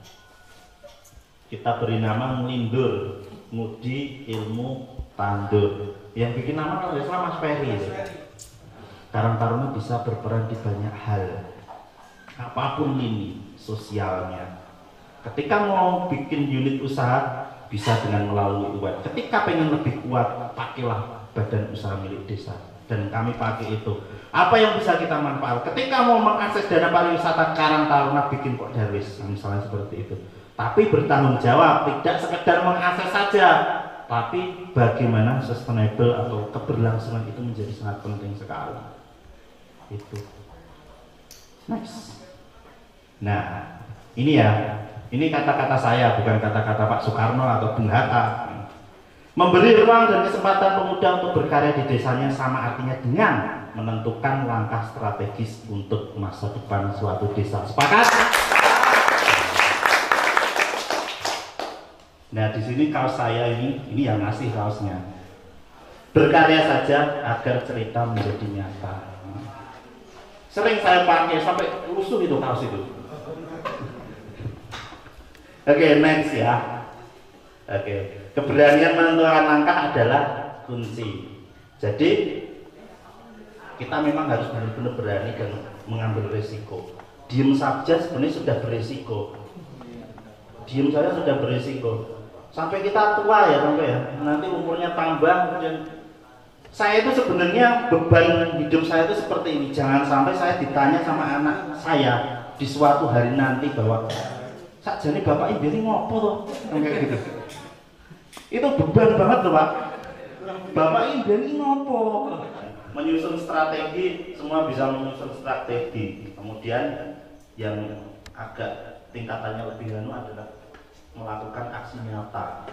Kita beri nama Melindur, Ngudi Ilmu Tandur. Yang bikin nama adalah Mas Ferry. Karang Taruna bisa berperan di banyak hal, apapun ini sosialnya. Ketika mau bikin unit usaha bisa dengan melalui UAT. Ketika pengen lebih kuat, pakailah badan usaha milik desa. Dan kami pakai itu. Apa yang bisa kita manfaatkan? Ketika mau mengakses dana pariwisata, Karang Taruna bikin Pok Darwis, misalnya seperti itu. Tapi bertanggung jawab, tidak sekedar mengakses saja, tapi bagaimana sustainable atau keberlangsungan itu menjadi sangat penting sekali. Itu. Next. Nah, ini ya. Ini kata-kata saya, bukan kata-kata Pak Soekarno atau Bung Hatta. Memberi ruang dan kesempatan pemuda untuk berkarya di desanya sama artinya dengan menentukan langkah strategis untuk masa depan suatu desa. Sepakat? Nah, di sini kaos saya ini yang ngasih kaosnya. Berkarya saja agar cerita menjadi nyata. Sering saya pakai sampai lusuh itu kaos itu. Oke, next ya. Oke, keberanian menentukan langkah adalah kunci. Jadi kita memang harus benar-benar berani dan mengambil resiko. Diem saja sebenarnya sudah beresiko. Diem saja sudah beresiko. Sampai kita tua ya, sampai ya, nanti umurnya tambah, kemudian saya itu sebenarnya beban hidup saya itu seperti ini. Jangan sampai saya ditanya sama anak saya di suatu hari nanti bahwa sakjane bapak ibu ini ngopo toh, kayak gitu. Itu beban banget loh Pak. Bapak ibu ini ngopo. Menyusun strategi, semua bisa menyusun strategi. Kemudian yang agak tingkatannya lebih anu adalah melakukan aksi nyata.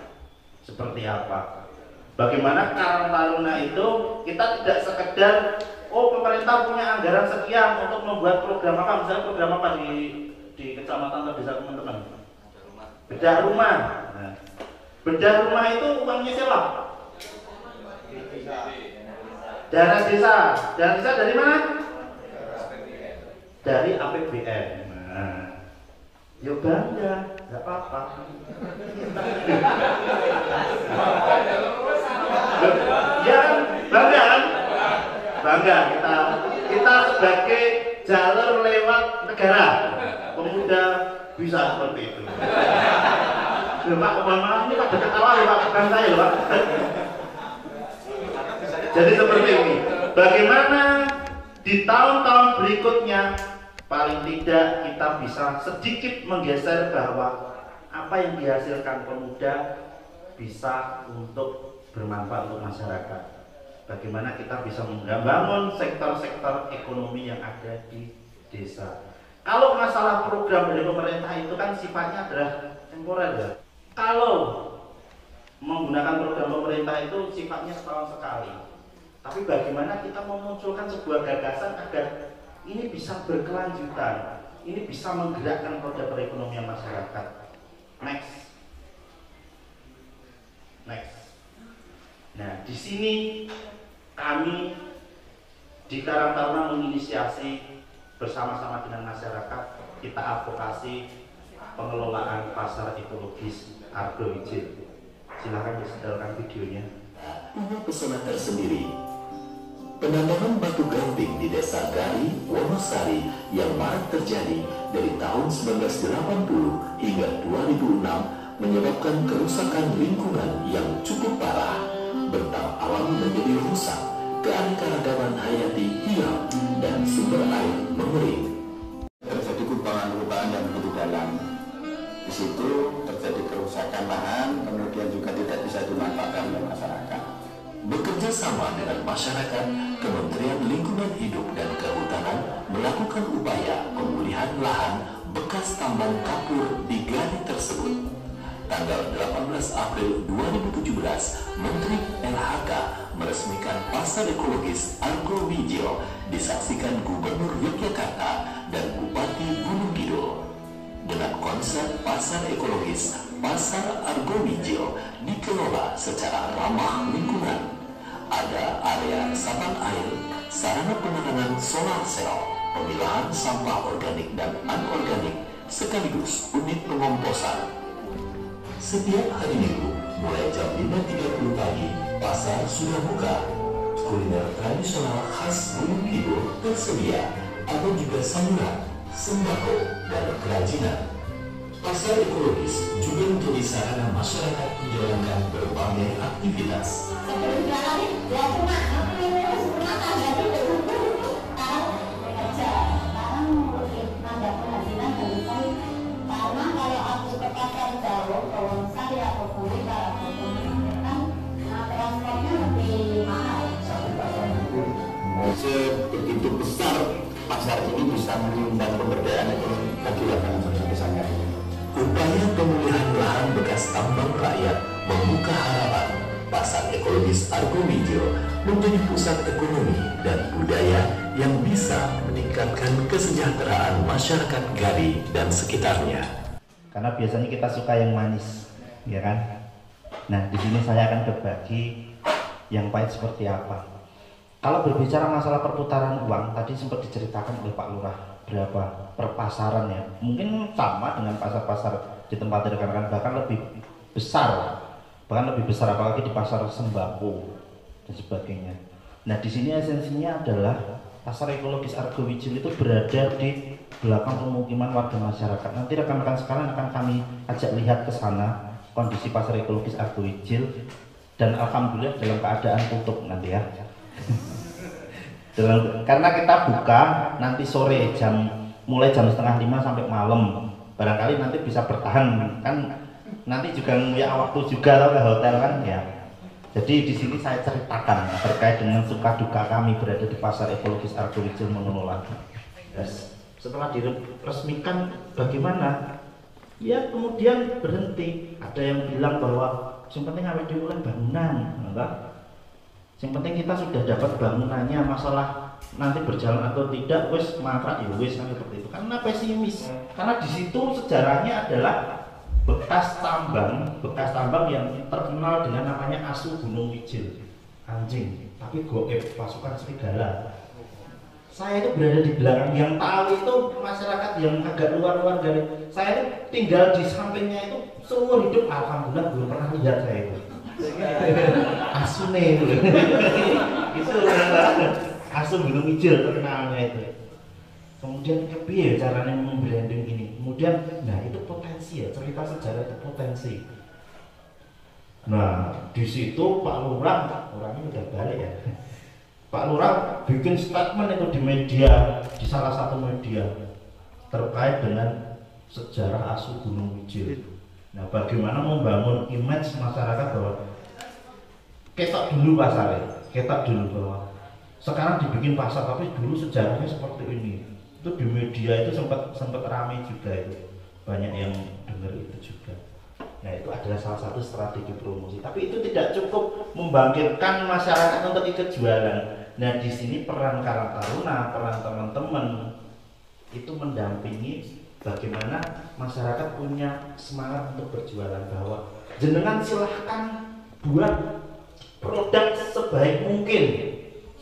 Seperti apa? Bagaimana Karang Taruna itu kita tidak sekedar pemerintah punya anggaran sekian untuk membuat program apa, misalnya program apa di kecamatan atau desa teman-teman? Bedah rumah. Nah, bedah rumah itu uangnya siapa? Dana desa. Dana desa dari mana? Dari APBN. Nah, yuk bangga, nggak apa-apa. Ya, bangga kan? Bangga kita sebagai jalur lewat negara, pemuda bisa seperti itu. Pak, ini pada ketawa ya Pak, bukan saya loh Pak. Jadi seperti ini. Bagaimana di tahun-tahun berikutnya paling tidak kita bisa sedikit menggeser bahwa apa yang dihasilkan pemuda bisa untuk bermanfaat untuk masyarakat. Bagaimana kita bisa membangun sektor-sektor ekonomi yang ada di desa. Kalau masalah program dari pemerintah itu kan sifatnya adalah temporer ya. Kalau menggunakan program pemerintah itu sifatnya setahun sekali. Tapi bagaimana kita memunculkan sebuah gagasan agar ini bisa berkelanjutan, ini bisa menggerakkan roda perekonomian masyarakat. Next. Nah, di sini kami di Karang Taruna menginisiasi bersama-sama dengan masyarakat, kita advokasi pengelolaan pasar ekologis Argo Wijil. Silahkan disetelkan videonya. Punya pesona tersendiri. Penambangan batu gamping di Desa Gari, Wonosari yang marak terjadi dari tahun 1980 hingga 2006 menyebabkan kerusakan lingkungan yang cukup parah. Bentang alam menjadi rusak, keanekaragaman hayati hilang, dan sumber air mengering. Terjadi kubangan-kubangan yang begitu dalam. Di situ terjadi kerusakan lahan, kemudian juga tidak bisa dimanfaatkan oleh masyarakat. Bekerja sama dengan masyarakat, Kementerian Lingkungan Hidup dan Kehutanan melakukan upaya pemulihan lahan bekas tambang kapur di Gari tersebut. Tanggal 18 April 2017, Menteri LHK meresmikan pasar ekologis Argo Wijil disaksikan Gubernur Yogyakarta dan Bupati Gunung Kidul. Dengan konsep pasar ekologis, pasar Argo Wijil dikelola secara ramah lingkungan. Ada area resapan air, sarana penerangan solar cell, pemilahan sampah organik dan anorganik, sekaligus unit pengomposan. Setiap hari Minggu, mulai jam 5.30 pagi, pasar sudah buka. Kuliner tradisional khas Gunung Kidul tersedia, ada juga sayuran, sembako, dan kerajinan. Pasar ekologis juga menjadi sarana masyarakat menjalankan berbagai aktivitas. Sebegitu besar pasar ini bisa menyumbang pemberdayaan ekonomi bagi warga desanya. Upaya pemulihan lahan bekas tambang rakyat membuka harapan pasar ekologis Argo Wijil menjadi pusat ekonomi dan budaya yang bisa meningkatkan kesejahteraan masyarakat Gari dan sekitarnya. Karena biasanya kita suka yang manis, ya kan? Nah, di sini saya akan berbagi yang pahit seperti apa. Kalau berbicara masalah perputaran uang, tadi sempat diceritakan oleh Pak Lurah berapa per pasaran ya. Mungkin sama dengan pasar-pasar di tempat rekan-rekan, bahkan lebih besar apalagi di pasar sembako dan sebagainya. Nah di sini esensinya adalah pasar ekologis Argowijil itu berada di belakang pemukiman warga masyarakat. Nanti rekan-rekan sekalian akan kami ajak lihat ke sana kondisi pasar ekologis Argowijil, dan alhamdulillah dalam keadaan tutup nanti ya. Karena kita buka nanti sore mulai jam 4:30 sampai malam. Barangkali nanti bisa bertahan kan, nanti juga ya waktu juga ke hotel kan ya. Jadi di sini saya ceritakan terkait dengan suka duka kami berada di pasar ekologis Argowijil mengelola. Yes. Setelah diresmikan bagaimana? Ya kemudian berhenti. Ada yang bilang bahwa yang penting awet dimulai bangunan, enggak? Yang penting kita sudah dapat bangunannya, masalah nanti berjalan atau tidak wes mangkrak ya wes kan seperti itu. Karena pesimis. Karena di situ sejarahnya adalah bekas tambang yang terkenal dengan namanya Asu Gunung Wijil, anjing, tapi goib pasukan serigala. Saya itu berada di belakang, yang tahu itu masyarakat yang agak luar dari saya, tinggal di sampingnya itu seumur hidup alhamdulillah belum pernah lihat saya itu. Asune itu. Itu Asu Gunung Wijil terkenalnya itu. Kemudian kepiye caranya membranding ini? Kemudian, nah itu potensi ya, cerita sejarah itu potensi. Nah di situ Pak Lurah, orangnya udah balik ya. Pak Lurah bikin statement itu di media, di salah satu media terkait dengan sejarah Asu Gunung Wijil. Nah bagaimana membangun image masyarakat bahwa ketok dulu pasarnya, ketok dulu bahwa sekarang dibikin pasar tapi dulu sejarahnya seperti ini. Itu di media itu sempat ramai juga, itu banyak yang dengar itu juga. Nah itu adalah salah satu strategi promosi, tapi itu tidak cukup membangkitkan masyarakat untuk ikut jualan. Nah di sini peran Karang Taruna, peran teman-teman itu mendampingi bagaimana masyarakat punya semangat untuk berjualan, bahwa jenengan silahkan buat produk sebaik mungkin,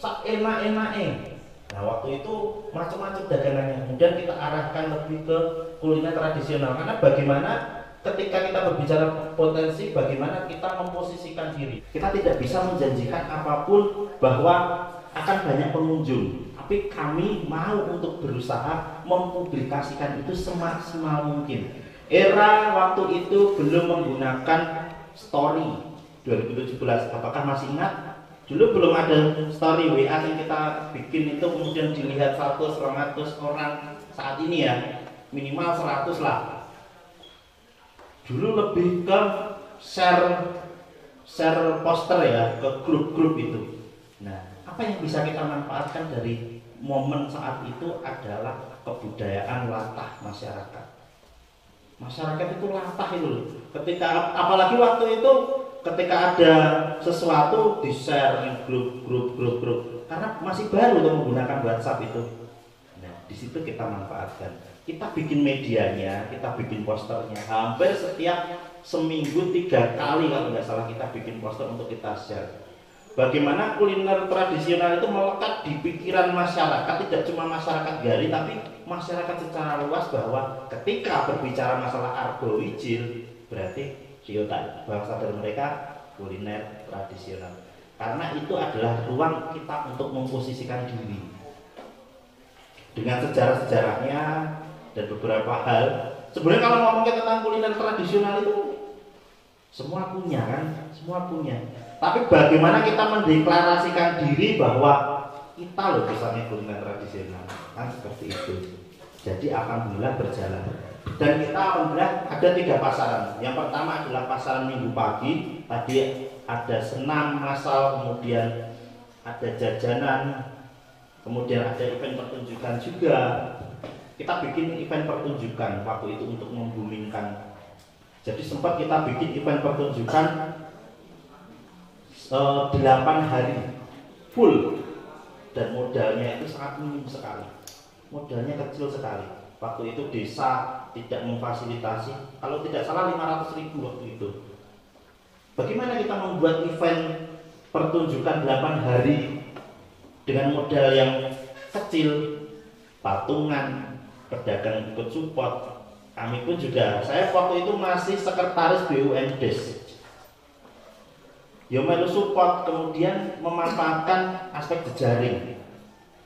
enak-enaknya. Nah waktu itu macam-macam dagangannya, kemudian kita arahkan lebih ke kuliner tradisional. Karena bagaimana ketika kita berbicara potensi, bagaimana kita memposisikan diri. Kita tidak bisa menjanjikan apapun bahwa akan banyak pengunjung, tapi kami mau untuk berusaha mempublikasikan itu semaksimal mungkin. Era waktu itu belum menggunakan story 2017, apakah masih ingat? Dulu belum ada story WA yang kita bikin itu kemudian dilihat 100-200 orang. Saat ini ya minimal 100 lah. Dulu lebih ke share poster ya, ke grup-grup itu. Nah apa yang bisa kita manfaatkan dari momen saat itu adalah kebudayaan latah masyarakat. Masyarakat itu latah itu. Ketika apalagi waktu itu ketika ada sesuatu di share di grup karena masih baru untuk menggunakan WhatsApp itu. Nah di situ kita manfaatkan, kita bikin medianya, kita bikin posternya. Hampir setiap seminggu 3 kali kalau nggak salah kita bikin poster untuk kita share. Bagaimana kuliner tradisional itu melekat di pikiran masyarakat, tidak cuma masyarakat Gali tapi masyarakat secara luas, bahwa ketika berbicara masalah Argowijil berarti bangsa dari mereka kuliner tradisional, karena itu adalah ruang kita untuk memposisikan diri dengan sejarah-sejarahnya dan beberapa hal. Sebenarnya kalau ngomongin tentang kuliner tradisional itu semua punya kan, semua punya. Tapi bagaimana kita mendeklarasikan diri bahwa kita loh misalnya kuliner tradisional, kan seperti itu. Jadi alhamdulillah berjalan. Dan kita alhamdulillah ada 3 pasaran. Yang pertama adalah pasaran minggu pagi. Tadi ada senam massal, kemudian ada jajanan, kemudian ada event pertunjukan juga. Kita bikin event pertunjukan waktu itu untuk membumingkan. Jadi sempat kita bikin event pertunjukan 8 hari full, dan modalnya itu sangat minim sekali. Modalnya kecil sekali. Waktu itu desa tidak memfasilitasi, kalau tidak salah 500.000 waktu itu. Bagaimana kita membuat event pertunjukan 8 hari dengan modal yang kecil, patungan, pedagang ikut support. Kami pun juga, saya waktu itu masih sekretaris BUMDes. ya melu support, kemudian memanfaatkan aspek jejaring.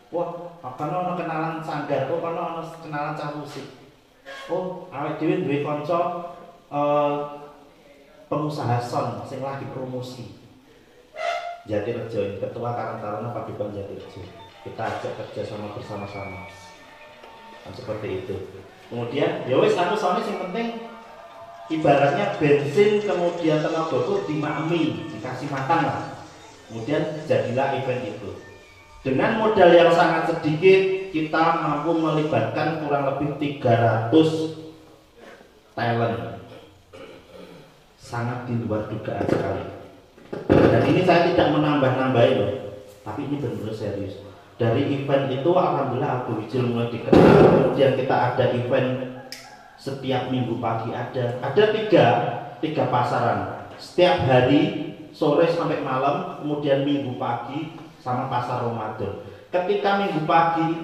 Wah, kono kenalan sanggar, oh kono kenalan cah musik. Oh, awake dhewe duwe kanca pengusaha son sing lagi promosi. Jatirejo, ketua Karang Taruna Paguyuban Jatirejo. Kita ajak kerja sama bersama-sama. Kan seperti itu. Kemudian ya wis anu sone sing penting ibaratnya bensin kemudian tenagaku dimakmi, dikasih makan lah. Kemudian jadilah event itu. Dengan modal yang sangat sedikit kita mampu melibatkan kurang lebih 300 talent. Sangat di luar dugaan sekali. Dan ini saya tidak menambah-nambahin loh, tapi ini benar-benar serius. Dari event itu alhamdulillah Abu Wijil mulai dikenal. Kemudian kita ada event setiap minggu pagi ada tiga pasaran. Setiap hari sore sampai malam, kemudian minggu pagi sama pasar Ramadan. Ketika minggu pagi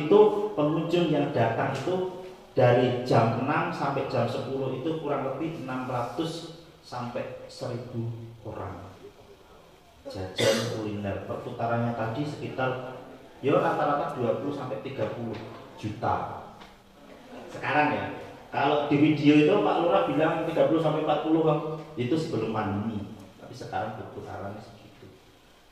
itu pengunjung yang datang itu dari jam 6 sampai jam 10 itu kurang lebih 600 sampai 1000 orang. Jajan kuliner perputarannya tadi sekitar ya rata-rata 20 sampai 30 juta. Sekarang ya, kalau di video itu Pak Lurah bilang 30 sampai 40 itu sebelum pandemi. Tapi sekarang perputarannya segitu.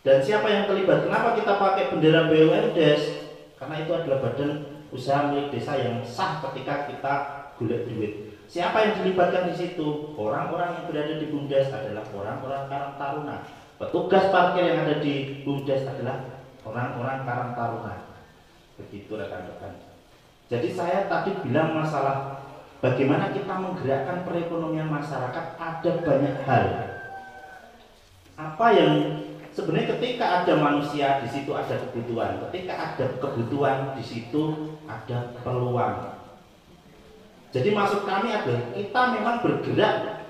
Dan siapa yang terlibat? Kenapa kita pakai bendera BUMDes? Karena itu adalah badan usaha milik desa yang sah ketika kita golek duit. Siapa yang dilibatkan di situ? Orang-orang yang berada di BUMDes adalah orang-orang Karang Taruna. Petugas parkir yang ada di BUMDes adalah orang-orang Karang Taruna. Begitu rekan-rekan. Jadi saya tadi bilang masalah bagaimana kita menggerakkan perekonomian masyarakat, ada banyak hal. Apa yang sebenarnya ketika ada manusia di situ ada kebutuhan, ketika ada kebutuhan di situ ada peluang. Jadi maksud kami adalah kita memang bergerak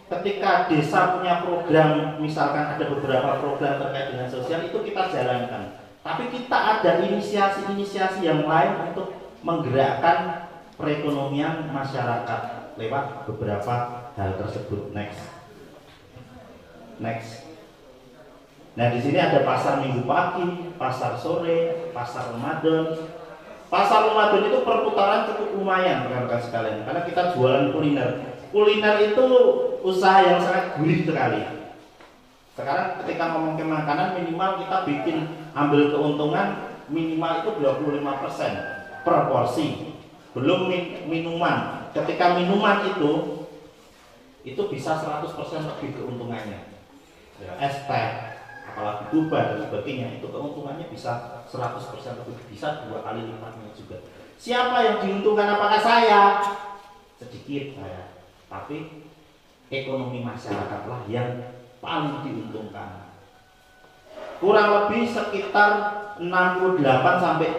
ketika desa punya program, misalkan ada beberapa program terkait dengan sosial itu kita jalankan. Tapi kita ada inisiasi-inisiasi yang lain untuk menggerakkan perekonomian masyarakat lewat beberapa hal tersebut. Next. Nah di sini ada pasar minggu pagi, pasar sore, pasar Ramadan. Pasar Ramadan itu perputaran cukup lumayan rekan-rekan sekalian, karena kita jualan kuliner. Kuliner itu usaha yang sangat gurih sekali. Sekarang ketika ngomong ke makanan minimal kita ambil keuntungan minimal itu 25% per porsi. Belum minuman. Ketika minuman itu bisa 100% lebih keuntungannya. Ya, es teh, apalagi boba dan sebagainya, itu keuntungannya bisa 100% lebih, bisa 2 kali lipatnya juga. Siapa yang diuntungkan? Apakah saya? Sedikit saya. Tapi ekonomi masyarakatlah yang paling diuntungkan. Kurang lebih sekitar 68 sampai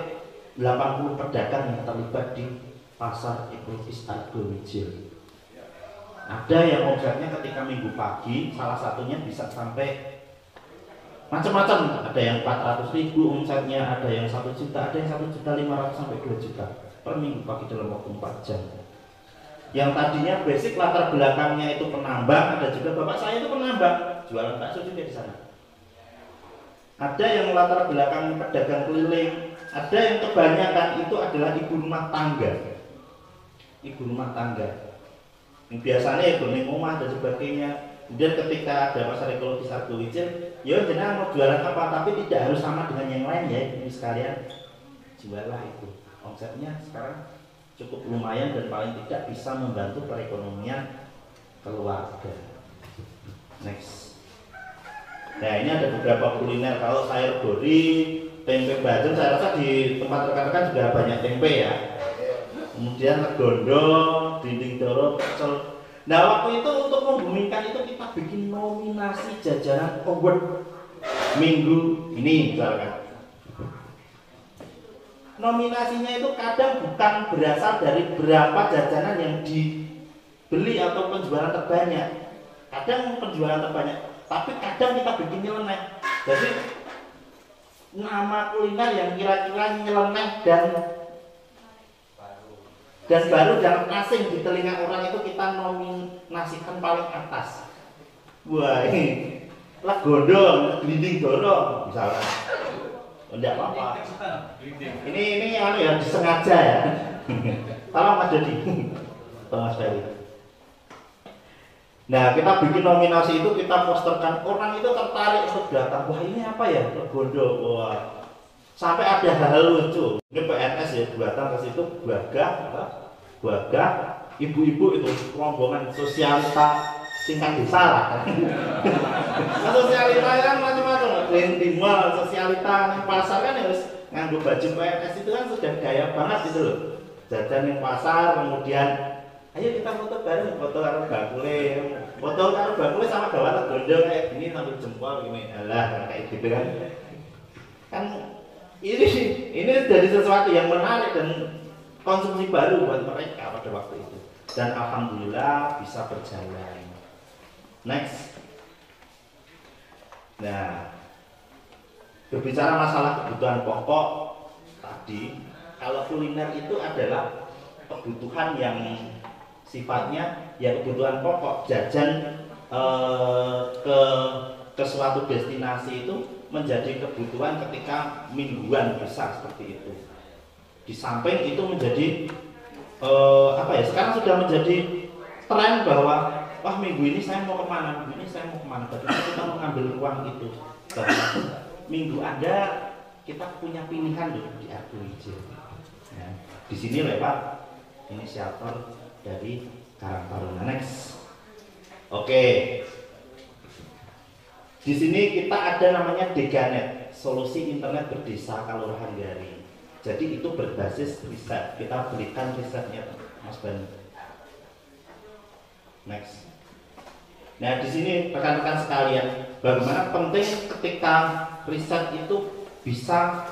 80 pedagang yang terlibat di pasar ekologis Argo Wijil. Ada yang omsetnya ketika minggu pagi salah satunya bisa sampai macam-macam. Ada yang 400.000 omsetnya, ada yang 1 juta, ada yang 1.500.000 sampai 2 juta per minggu pagi dalam waktu 4 jam. Yang tadinya basic latar belakangnya itu penambang, ada juga bapak saya itu penambang, jualan bakso juga di sana. Ada yang latar belakang pedagang keliling, ada yang kebanyakan itu adalah ibu rumah tangga. Ibu rumah tangga. Yang biasanya ibu rumah dan sebagainya. Kemudian ketika ada pasar ekologis Argo Wijil, ya jenengan mau jualan apa, tapi tidak harus sama dengan yang lain ya, ibu sekalian. Jualah itu. Omsetnya sekarang cukup lumayan dan paling tidak bisa membantu perekonomian keluarga. Next. Nah ini ada beberapa kuliner. Kalau sayur dori, tempe bacem, saya rasa di tempat rekan-rekan juga banyak tempe ya. Kemudian legondo, dinding doro, pecel. Nah waktu itu untuk membumikan itu kita bikin nominasi jajanan award minggu ini misalkan. Nominasinya itu kadang bukan berasal dari berapa jajanan yang dibeli atau penjualan terbanyak. Kadang penjualan terbanyak, tapi kadang kita bikin nyeleneh. Jadi nama kuliner yang kira-kira nyeleneh dan Dan baru yang asing di telinga orang itu kita nominasikan paling atas. Wah ini Legondo, Glinding Doro misalnya. Tidak apa-apa. Ini anu ya disengaja ya. Tolong Mas Dodi. Tolong Mas Ferry. Nah, kita bikin nominasi itu, kita posterkan, orang itu tertarik untuk datang. Wah, ini apa ya? Legondo. Wah. Sampai ada hal lucu. Ini PNS ya, datang ke situ Gagah, ibu-ibu itu rombongan sosialita tingkat desa lah. Nah, sosialita kan macam-macam. Di mall sosialita di pasar kan harus nganggo baju PNS itu kan sudah gaya banget gitu loh. Jajan di pasar, kemudian ayo kita foto bareng, foto karo bakule sama gawat Legondo kayak gini sambil jempol gini. Alah kayak gitu kan. Kan ini jadi sesuatu yang menarik dan konsumsi baru buat mereka pada waktu itu. Dan alhamdulillah bisa berjalan. Next. Nah, berbicara masalah kebutuhan pokok tadi, kalau kuliner itu adalah kebutuhan yang sifatnya ya kebutuhan pokok. Jajan ke suatu destinasi itu menjadi kebutuhan ketika mingguan bisa seperti itu. Di samping itu menjadi sekarang sudah menjadi tren bahwa wah minggu ini saya mau kemana, minggu ini saya mau kemana, bagaimana kita mengambil ruang itu. Bahwa minggu Anda kita punya pilihan loh di Argo Ijo. Nah, di sini lewat inisiator dari Karang Taruna. Next. Oke. Di sini kita ada namanya Deganet, solusi internet berdesa Kelurahan Gari. Jadi itu berbasis riset. Kita berikan risetnya, Mas Bani. Next. Nah, di sini rekan-rekan sekalian, bagaimana penting ketika riset itu bisa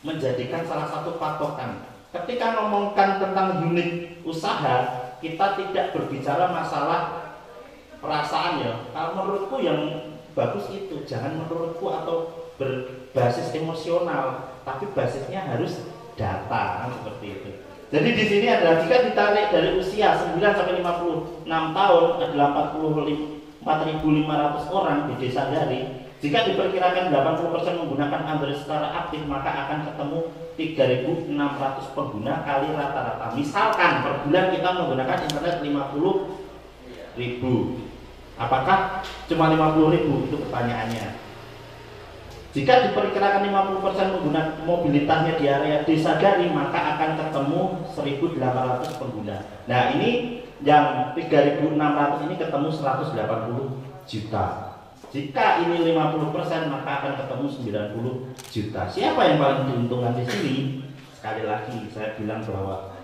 menjadikan salah satu patokan. Ketika ngomongkan tentang unit usaha, kita tidak berbicara masalah perasaan ya. Kalau menurutku yang bagus itu, jangan menurutku atau berbasis emosional, tapi basisnya harus data seperti itu. Jadi di sini adalah jika ditarik dari usia 9 sampai 56 tahun adalah 44.500 orang di Desa Gari. Jika diperkirakan 80% menggunakan Android secara aktif, maka akan ketemu 3.600 pengguna kali rata-rata. Misalkan per bulan kita menggunakan internet 50.000. Apakah cuma 50.000? Itu pertanyaannya. Jika diperkirakan 50% menggunakan mobilitasnya di area Desa Gari, maka akan ketemu 1.800 pengguna. Nah, ini yang 3.600 ini ketemu 180 juta. Jika ini 50%, maka akan ketemu 90 juta. Siapa yang paling diuntungkan di sini? Sekali lagi saya bilang bahwa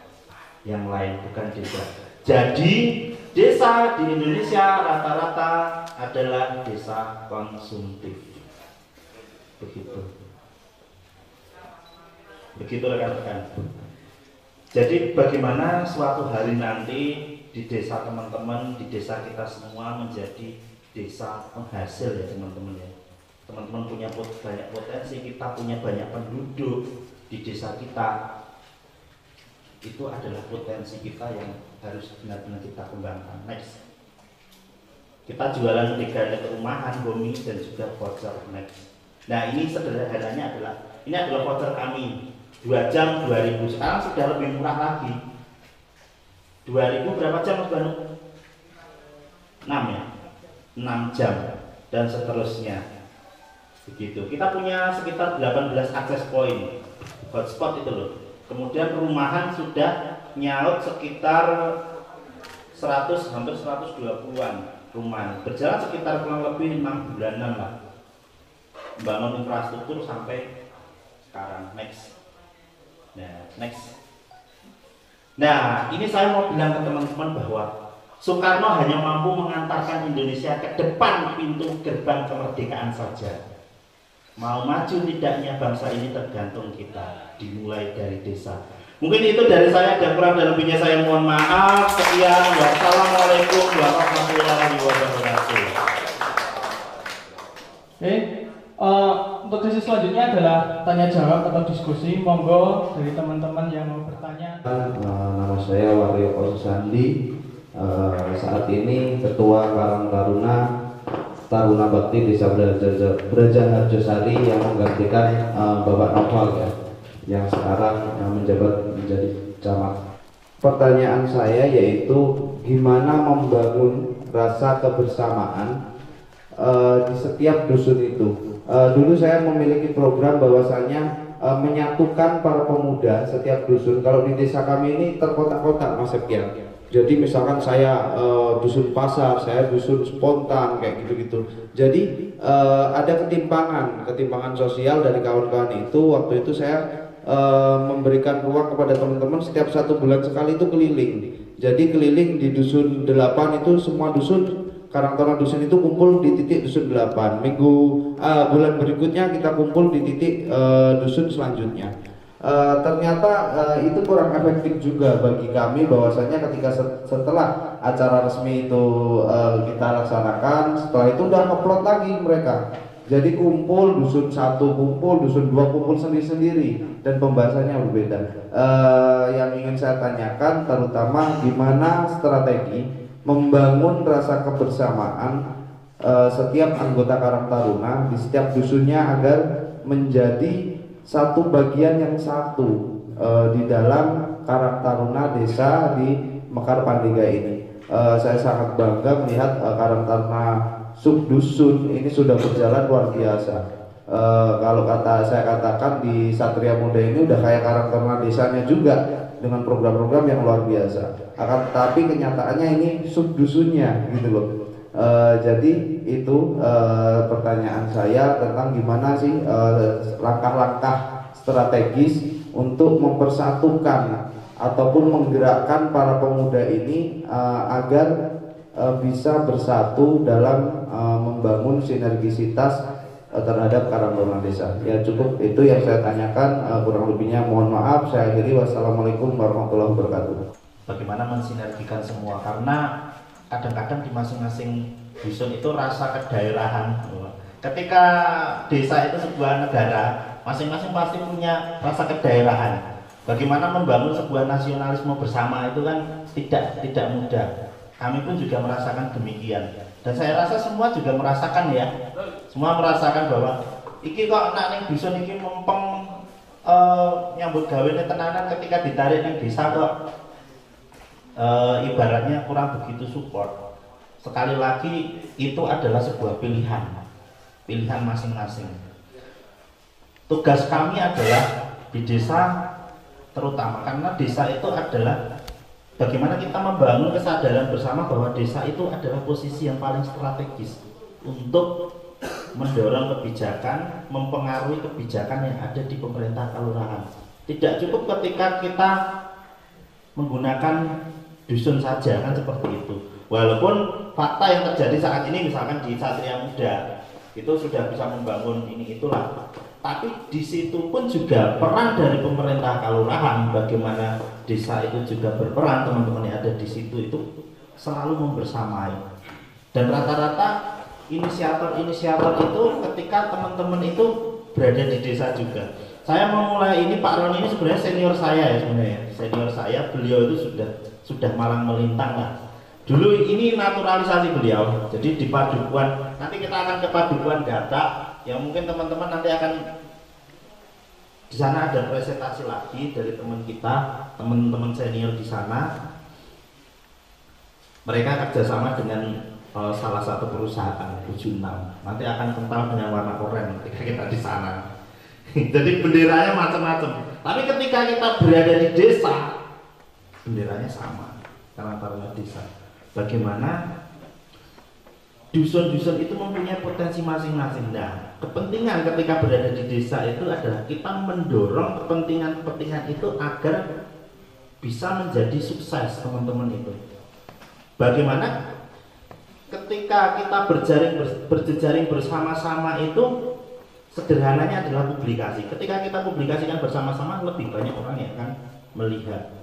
yang lain bukan desa. Jadi desa di Indonesia rata-rata adalah desa konsumtif. Begitu rekan-rekan. Jadi bagaimana suatu hari nanti di desa teman-teman, di desa kita semua menjadi desa penghasil ya teman-teman ya. Teman-teman punya banyak potensi, kita punya banyak penduduk di desa kita. Itu adalah potensi kita yang harus benar-benar kita kembangkan. Next. Kita jualan 3 rumahan, bumi dan juga voucher. Next. Nah, ini sederhananya adalah voucher kami 2 jam 2.000. Sekarang sudah lebih murah lagi. 2.000 berapa jam Mas Banu? 6 ya? 6 jam dan seterusnya. Begitu. Kita punya sekitar 18 akses point hotspot itu loh. Kemudian perumahan sudah nyaut sekitar 100 hampir 120-an rumah. Berjalan sekitar kurang lebih 6 bulanan lah. Bangun infrastruktur sampai sekarang. Next. Nah, next. Nah, ini saya mau bilang ke teman-teman bahwa Soekarno hanya mampu mengantarkan Indonesia ke depan pintu gerbang kemerdekaan saja. Mau maju tidaknya bangsa ini tergantung kita, dimulai dari desa. Mungkin itu dari saya, dan kurang dan lebihnya saya mohon maaf. Sekian, wassalamualaikum warahmatullahi wabarakatuh. Untuk sesi selanjutnya adalah tanya jawab atau diskusi. Monggo dari teman-teman yang mau bertanya. Nama saya Waryo Kosandi. Saat ini Ketua Karang Taruna Bakti Desa Brajaharjosari yang menggantikan Bapak Noval ya, yang sekarang menjabat menjadi camat. Pertanyaan saya yaitu gimana membangun rasa kebersamaan di setiap dusun itu. Dulu saya memiliki program bahwasanya menyatukan para pemuda setiap dusun. Kalau di desa kami ini terkotak-kotak Mas Septian. Jadi misalkan saya dusun pasar, saya dusun spontan kayak gitu-gitu. Jadi ada ketimpangan sosial dari kawan-kawan itu. Waktu itu saya memberikan ruang kepada teman-teman setiap 1 bulan sekali itu keliling. Jadi keliling di dusun 8 itu semua dusun. Karang Taruna dusun itu kumpul di titik dusun 8. Bulan berikutnya kita kumpul di titik dusun selanjutnya. Ternyata itu kurang efektif juga bagi kami, bahwasanya ketika setelah acara resmi itu kita laksanakan, setelah itu udah ngeplot lagi mereka. Jadi kumpul dusun 1 kumpul, dusun 2 kumpul sendiri-sendiri dan pembahasannya berbeda. Yang ingin saya tanyakan terutama gimana strategi membangun rasa kebersamaan setiap anggota Karang Taruna di setiap dusunnya agar menjadi satu bagian yang satu di dalam Karang Taruna desa di Mekar Pandiga ini. Saya sangat bangga melihat Karang Taruna subdusun ini sudah berjalan luar biasa. Kalau saya katakan di Satria Muda ini udah kayak Karang Taruna desanya juga dengan program-program yang luar biasa. Akan tetapi kenyataannya ini subdusunnya gitu loh. Jadi itu pertanyaan saya tentang gimana sih langkah-langkah strategis untuk mempersatukan ataupun menggerakkan para pemuda ini agar bisa bersatu dalam membangun sinergisitas terhadap Karang Taruna desa. Ya cukup itu yang saya tanyakan, kurang lebihnya mohon maaf. Saya akhiri, wassalamualaikum warahmatullahi wabarakatuh. Bagaimana mensinergikan semua, karena kadang-kadang di masing-masing dusun itu rasa kedaerahan. Ketika desa itu sebuah negara, masing-masing pasti punya rasa kedaerahan. Bagaimana membangun sebuah nasionalisme bersama itu kan tidak mudah. Kami pun juga merasakan demikian. Dan saya rasa semua juga merasakan ya. Semua merasakan bahwa iki kok anak ning dusun iki mempeng nyambut gawene tenanan, ketika ditarik ning desa kok ibaratnya kurang begitu support. Sekali lagi itu adalah sebuah pilihan masing-masing. Tugas kami adalah di desa terutama, karena desa itu adalah bagaimana kita membangun kesadaran bersama bahwa desa itu adalah posisi yang paling strategis untuk mendorong kebijakan, mempengaruhi kebijakan yang ada di pemerintah kelurahan. Tidak cukup ketika kita menggunakan dusun saja kan seperti itu. Walaupun fakta yang terjadi saat ini misalkan di Satria Muda itu sudah bisa membangun ini itulah. Tapi di situ pun juga peran dari pemerintah kelurahan, bagaimana desa itu juga berperan, teman-teman yang ada di situ itu selalu membersamai. Dan rata-rata inisiator itu ketika teman-teman itu berada di desa juga. Saya memulai ini, Pak Ron ini sebenarnya senior saya ya sebenarnya. Senior saya, beliau itu sudah malang melintang lah. Dulu ini naturalisasi beliau. Jadi di Padukuan, nanti kita akan ke Padukuan Data yang mungkin teman-teman nanti akan di sana ada presentasi lagi dari teman kita, teman-teman senior di sana. Mereka kerjasama dengan salah satu perusahaan 76. Nanti akan kental dengan warna oranye ketika kita di sana. Jadi benderanya macam-macam. Tapi ketika kita berada di desa, benderanya sama. Karang Taruna desa. Bagaimana dusun-dusun itu mempunyai potensi masing-masing. Nah, kepentingan ketika berada di desa itu adalah kita mendorong kepentingan itu agar bisa menjadi sukses, teman-teman itu. Bagaimana ketika kita berjejaring bersama-sama itu sederhananya adalah publikasi. Ketika kita publikasikan bersama-sama, lebih banyak orang yang akan melihat.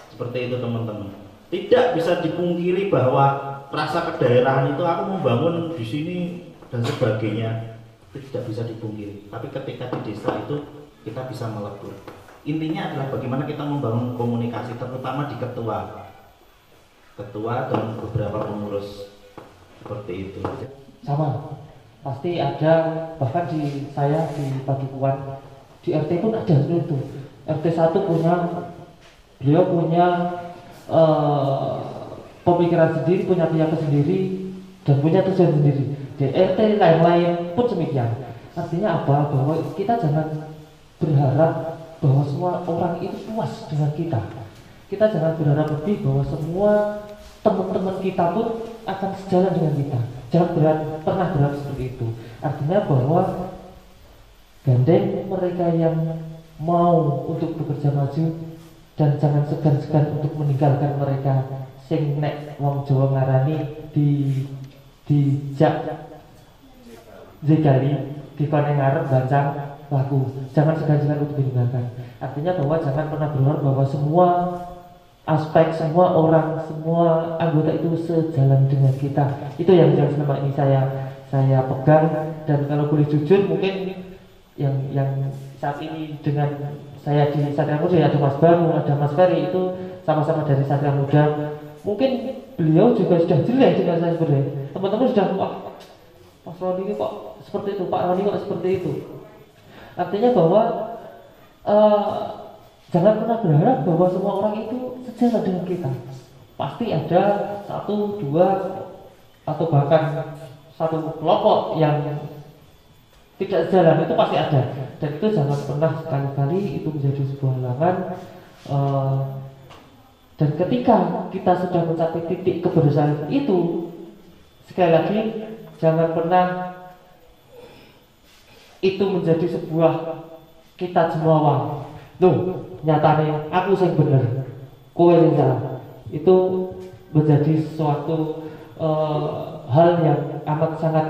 Seperti itu teman-teman. Tidak bisa dipungkiri bahwa rasa kedaerahan itu aku membangun di sini dan sebagainya. itu tidak bisa dipungkiri. Tapi ketika di desa itu kita bisa melebur. Intinya adalah bagaimana kita membangun komunikasi, terutama di ketua dan beberapa pengurus seperti itu. Sama, pasti ada, bahkan di saya di Padukuan di RT pun ada itu. RT 1 beliau punya pemikiran sendiri, punya keyakinan sendiri, dan punya tujuan sendiri. Di RT lain-lain pun demikian. Artinya apa? Bahwa kita jangan berharap bahwa semua orang itu puas dengan kita. Kita jangan berharap lebih bahwa semua teman-teman kita pun akan sejalan dengan kita. Jangan pernah berharap seperti itu. Artinya bahwa gandeng mereka yang mau untuk bekerja maju, dan jangan segan-segan untuk meninggalkan mereka sing nek wong Jawa ngarani dijak jegali dikone ngarep bancang laku. Jangan segan-segan untuk meninggalkan. Artinya bahwa jangan pernah berharap bahwa semua aspek, semua orang, semua anggota itu sejalan dengan kita. Itu yang selama ini saya pegang. Dan kalau boleh jujur, mungkin yang saat ini dengan saya di Satria Muda ada Mas Baru, ada Mas Ferry, itu sama-sama dari Satria Muda. Mungkin beliau juga sudah jelek dengan saya sebenarnya. Teman-teman sudah, wah, Mas Roni ini kok seperti itu, Pak Roni kok seperti itu. Artinya bahwa jangan pernah berharap bahwa semua orang itu sejalan dengan kita. Pasti ada 1, 2, atau bahkan satu kelompok yang tidak sejalan, itu pasti ada. Dan itu jangan pernah sekali-kali itu menjadi sebuah halangan. Dan ketika kita sudah mencapai titik kebersamaan itu, sekali lagi jangan pernah itu menjadi sebuah kita cemooh. Loh, nyatanya aku yang benar, kowe yang salah. Itu menjadi suatu hal yang amat sangat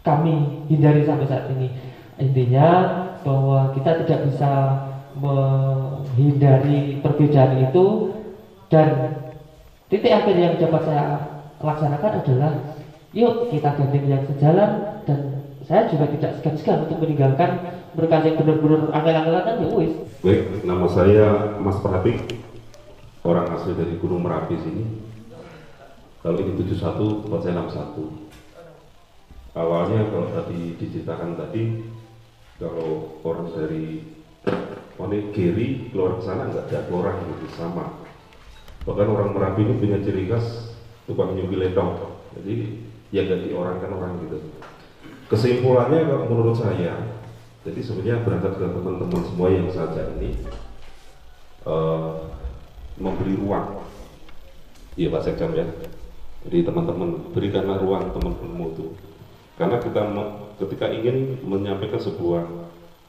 kami hindari sampai saat ini. Intinya bahwa kita tidak bisa menghindari perbedaan itu, dan titik akhir yang dapat saya laksanakan adalah yuk kita gandeng yang sejalan. Dan saya juga tidak segan-segan untuk meninggalkan mereka yang benar-benar angel-angelan, ya wis. Baik, nama saya Mas Pratik, orang asli dari Gunung Merapi sini. Kalau ini 71, buat saya 61. Awalnya kalau tadi diceritakan tadi, kalau orang dari Geri keluar ke sana nggak ada orang gitu, sama. Bahkan orang Merapi ini punya ciri khas tukang nyubi ledong, jadi ya ganti orang kan orang gitu. Kesimpulannya kalau menurut saya, jadi sebenarnya berangkat ke teman-teman semua yang saja ini memberi ruang, iya Pak Sekam ya. Jadi teman-teman berikanlah ruang teman-temanmu itu, karena kita ketika ingin menyampaikan sebuah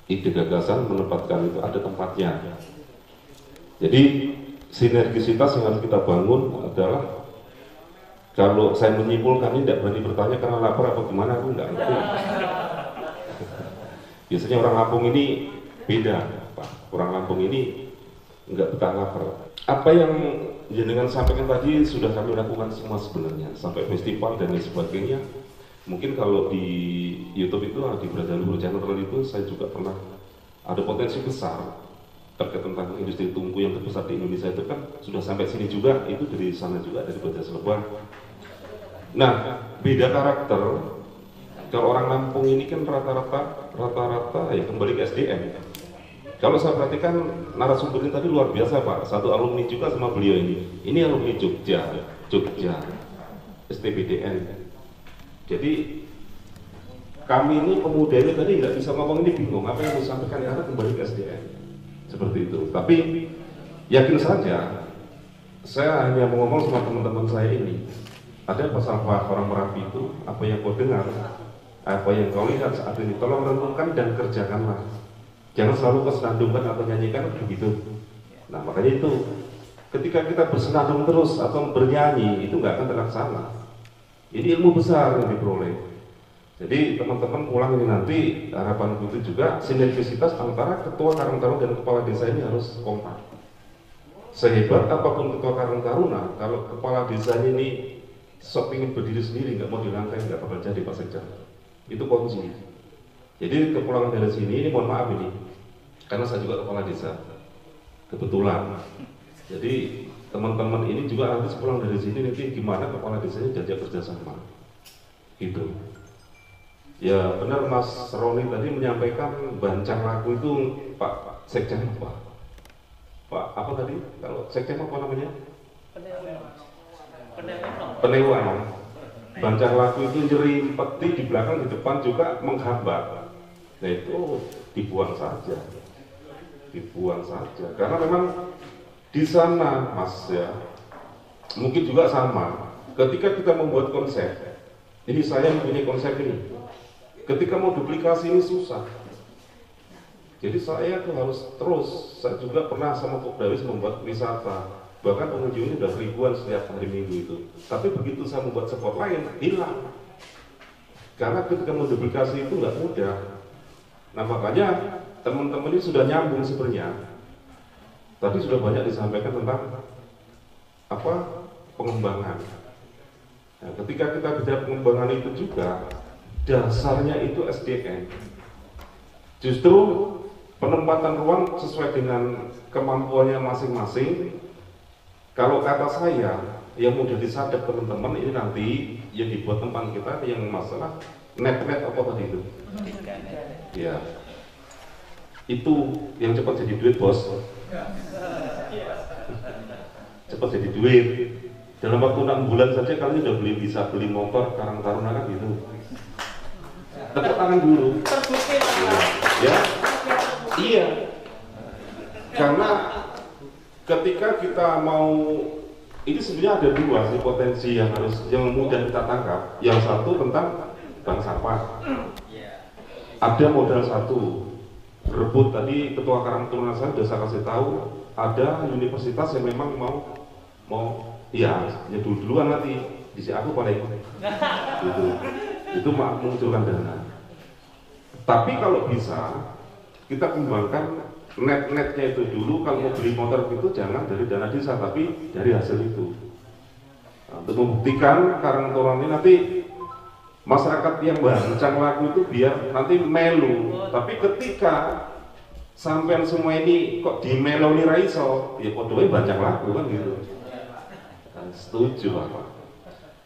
ide gagasan, menempatkan itu ada tempatnya. Jadi sinergisitas yang harus kita bangun adalah, kalau saya menyimpulkan ini tidak berani bertanya karena lapar apa gimana, aku nggak ngerti. Biasanya orang Lampung ini beda, Pak. Orang Lampung ini nggak betah lapar. Apa yang jenengan sampaikan tadi sudah kami lakukan semua sebenarnya, sampai festival dan lain sebagainya. Mungkin kalau di YouTube itu, di Braja Luhur Channel itu, saya juga pernah ada potensi besar terkait tentang industri tungku yang terbesar di Indonesia itu kan sudah sampai sini juga, itu dari sana juga, dari Braja Selebah. Nah, beda karakter. Kalau orang Lampung ini kan rata-rata ya kembali ke SDM. Kalau saya perhatikan narasumber ini tadi luar biasa Pak, satu alumni juga sama beliau ini. Ini alumni Jogja, STBDN. Jadi kami ini pemuda ini tadi nggak bisa ngomong, ini bingung apa yang mau disampaikan, karena kembali ke SDM seperti itu. Tapi yakin saja, saya hanya mau ngomong sama teman-teman saya ini, ada pasal-pasal orang Merapi itu, apa yang kau dengar, apa yang kau lihat saat ini, tolong renungkan dan kerjakanlah. Jangan selalu kesenandungkan atau nyanyikan begitu. Nah makanya itu, ketika kita bersenandung terus atau bernyanyi, itu nggak akan terlaksana. Ini ilmu besar yang diperoleh. Jadi teman-teman pulang ini nanti, harapan itu juga sinergisitas antara ketua Karang Taruna dan kepala desa ini harus kompak. Sehebat apapun ketua Karang Taruna, kalau kepala desanya ini sok ingin berdiri sendiri, nggak mau dilangkai, nggak bakal jadi Pak Sekda. Itu kunci. Jadi kepulangan dari sini, ini mohon maaf ini, karena saya juga kepala desa, kebetulan. Jadi teman-teman ini juga nanti sepulang dari sini nanti gimana kepala desanya diajak kerjasama, gitu. Ya benar Mas Roni tadi menyampaikan bancang laku itu Pak Sekjen apa? Pak apa tadi? Kalau Sekjen apa namanya? Penewan. Bancang laku itu nyeri peti di belakang, di depan juga menghambat. Nah itu dibuang saja, karena memang di sana Mas ya, mungkin juga sama. Ketika kita membuat konsep, ini saya mempunyai konsep ini, ketika mau duplikasi ini susah. Jadi saya tuh harus terus. Saya juga pernah sama Kopdawis membuat wisata, bahkan pengunjungnya udah ribuan setiap hari Minggu itu. Tapi begitu saya membuat spot lain, hilang. Karena ketika mau duplikasi itu nggak mudah. Nah makanya teman-teman ini sudah nyambung sebenarnya. Tadi sudah banyak disampaikan tentang apa pengembangan. Nah, ketika kita bicara pengembangan itu juga dasarnya itu SDM. Justru penempatan ruang sesuai dengan kemampuannya masing-masing. Kalau kata saya yang mudah disadap teman-teman ini nanti yang dibuat tempat kita yang masalah net apa tadi itu? Ya, itu yang cepat jadi duit bos. Cepat jadi duit. Dalam waktu 6 bulan saja kalian udah bisa beli motor Karang Taruna kan gitu. Tepuk tangan dulu. Ya, iya. Karena ketika kita mau, ini sebenarnya ada dua sih potensi yang mudah kita tangkap. Yang satu tentang bank sampah. Ada modal satu, rebut tadi Ketua Karang Taruna saya sudah saya kasih tahu, ada universitas yang memang mau ya duluan nanti di aku paling itu mengucurkan dana. Tapi kalau bisa kita kembangkan net-netnya itu dulu. Kalau mau beli motor itu jangan dari dana desa tapi dari hasil itu. Nah, untuk membuktikan Karang Taruna ini nanti masyarakat yang bancang laku itu biar nanti melu. Tapi ketika sampean semua ini kok di melu nih raiso, ya podoe bancang laku kan gitu. Dan setuju Pak.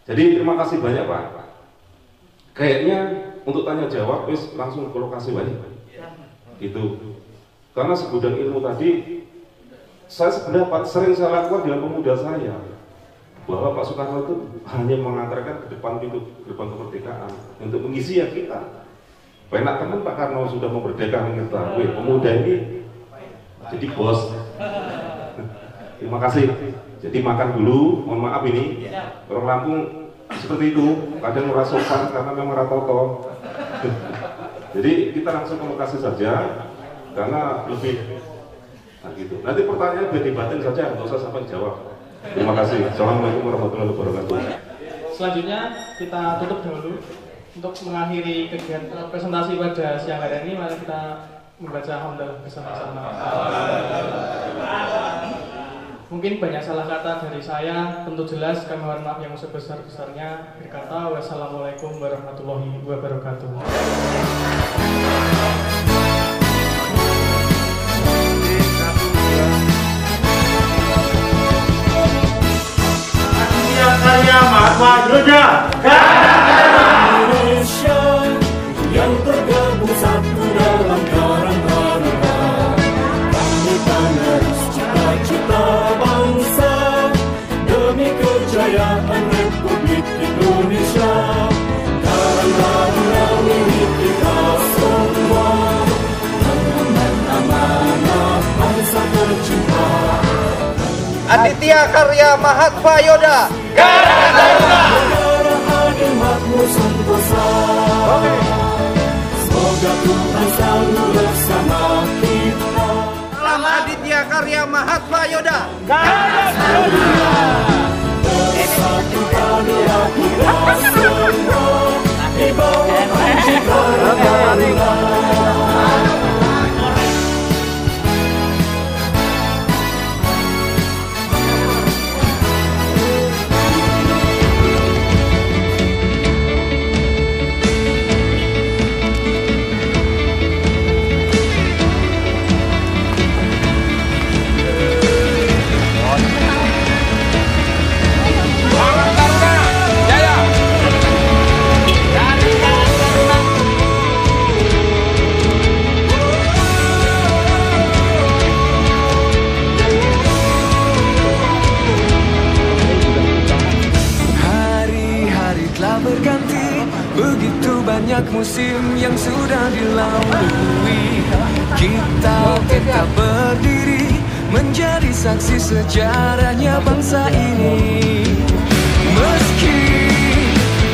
Jadi terima kasih banyak Pak. Kayaknya untuk tanya jawab wis langsung ke lokasi banyak. Gitu. Karena segudang ilmu tadi saya sebenarnya sering saya lakukan dengan pemuda saya, bahwa Pak Soekarno itu hanya mengantarkan ke depan pintu gerbang kemerdekaan untuk mengisi ya kita. Penak teman Pak Karno sudah memerdekakan kita. Wih, pemuda ini jadi bos. Terima kasih. Jadi makan dulu. Mohon maaf ini orang Lampung seperti itu. Kadang merasukan karena memang ratoto. Jadi kita langsung ke lokasi saja karena lebih. Nah gitu. Nanti pertanyaan biar dibatin saja, nggak usah sampai jawab. Terima kasih. Assalamualaikum warahmatullahi wabarakatuh. Selanjutnya kita tutup dulu. Untuk mengakhiri kegiatan presentasi pada siang hari ini, mari kita membaca hamdalah bersama-sama. Mungkin banyak salah kata dari saya, tentu jelas kami mohon maaf yang sebesar-besarnya. Berkata wassalamualaikum warahmatullahi wabarakatuh. Karya Mahatma Yudha Indonesia yang tergabung satu dalam Karang Taruna. Kami penerus cita-cita bangsa demi kejayaan Republik Indonesia. Karang Taruna milik kita semua, mengemban amanah bangsa tercinta. Aditya Karya Mahatma Yudha Karang Taruna, negara adil makmur sentosa. Semoga Tuhan selalu bersama kita. Salam Aditya Karya Mahatma Yudha Karang Taruna, bersatu kalian kita semua di bawah panji Karang Taruna. musim yang sudah dilalui, kita tetap berdiri menjadi saksi sejarahnya bangsa ini. Meski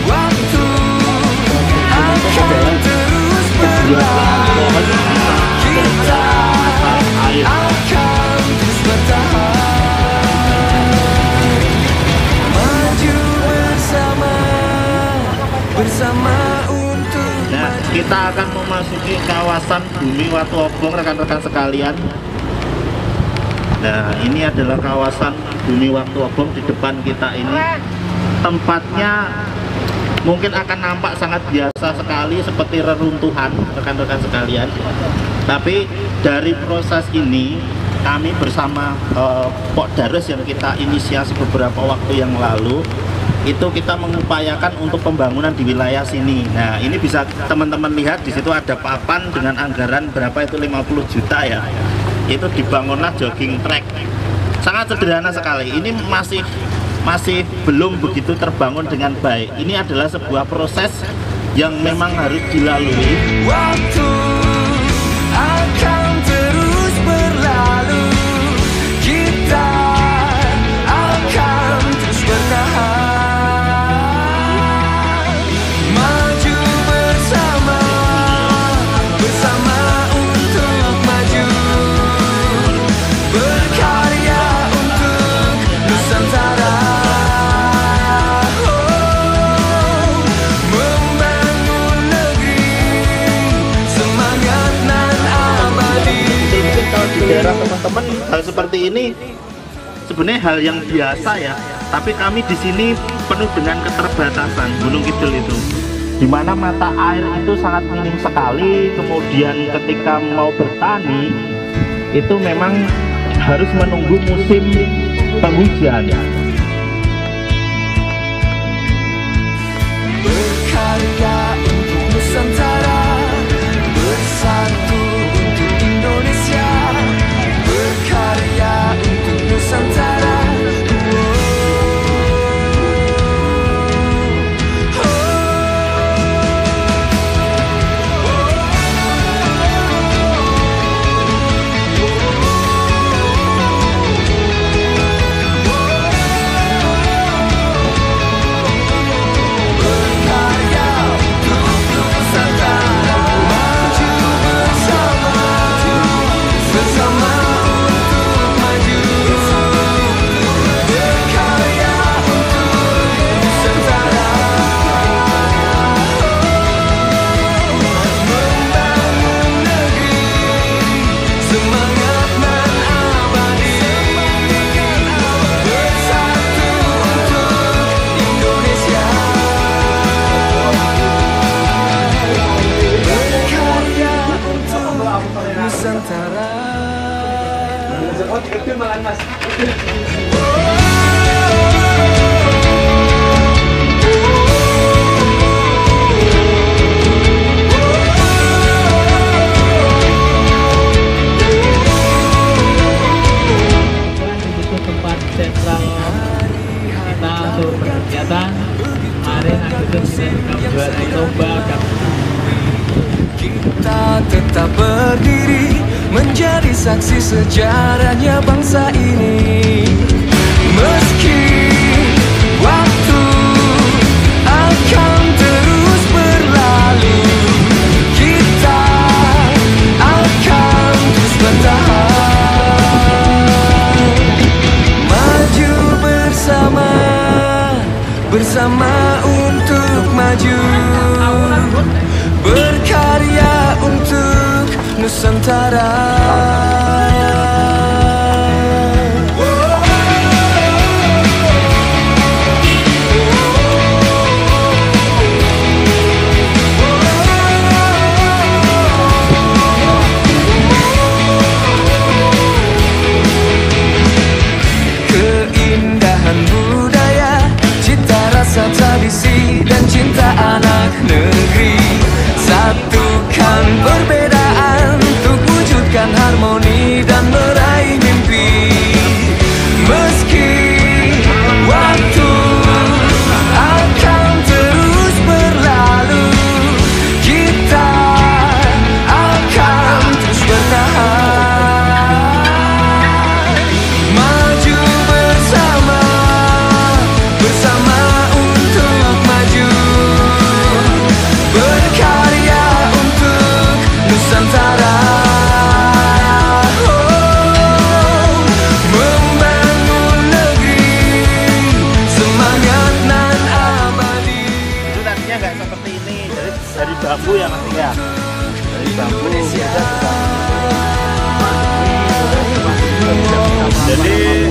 waktu akan terus berlalu, kita akan terus bertahan, maju bersama untuk. Nah, kita akan memasuki kawasan Bumi Watu Obong, rekan-rekan sekalian. Nah, ini adalah kawasan Bumi Watu Obong di depan kita ini. Tempatnya mungkin akan nampak sangat biasa sekali, seperti reruntuhan, rekan-rekan sekalian. Tapi dari proses ini, kami bersama Pok Darus yang kita inisiasi beberapa waktu yang lalu, itu kita mengupayakan untuk pembangunan di wilayah sini. Nah, ini bisa teman-teman lihat, di situ ada papan dengan anggaran berapa itu 50 juta ya. Itu dibangunlah jogging track. Sangat sederhana sekali. Ini masih belum begitu terbangun dengan baik. Ini adalah sebuah proses yang memang harus dilalui. Waktu akan terus berlalu, kita akan terus bertahan, maju bersama untuk maju, berkarya untuk Nusantara. Di daerah teman-teman hal seperti ini sebenarnya hal yang biasa ya, tapi kami di sini penuh dengan keterbatasan. Gunung Kidul itu di mana mata air itu sangat minim sekali, kemudian ketika mau bertani itu memang harus menunggu musim penghujan. Berkarya untuk Nusantara, bersatu untuk Indonesia, berkarya untuk Nusantara. Kita tetap berdiri menjadi saksi sejarahnya bangsa ini. Meski waktu akan terus berlalu, kita akan terus bertahan, maju bersama untuk maju, berkarya untuk Nusantara. Keindahan budaya, cita rasa tradisi dan cinta anak negeri, satukan perbedaan untuk wujudkan harmoni. Jadi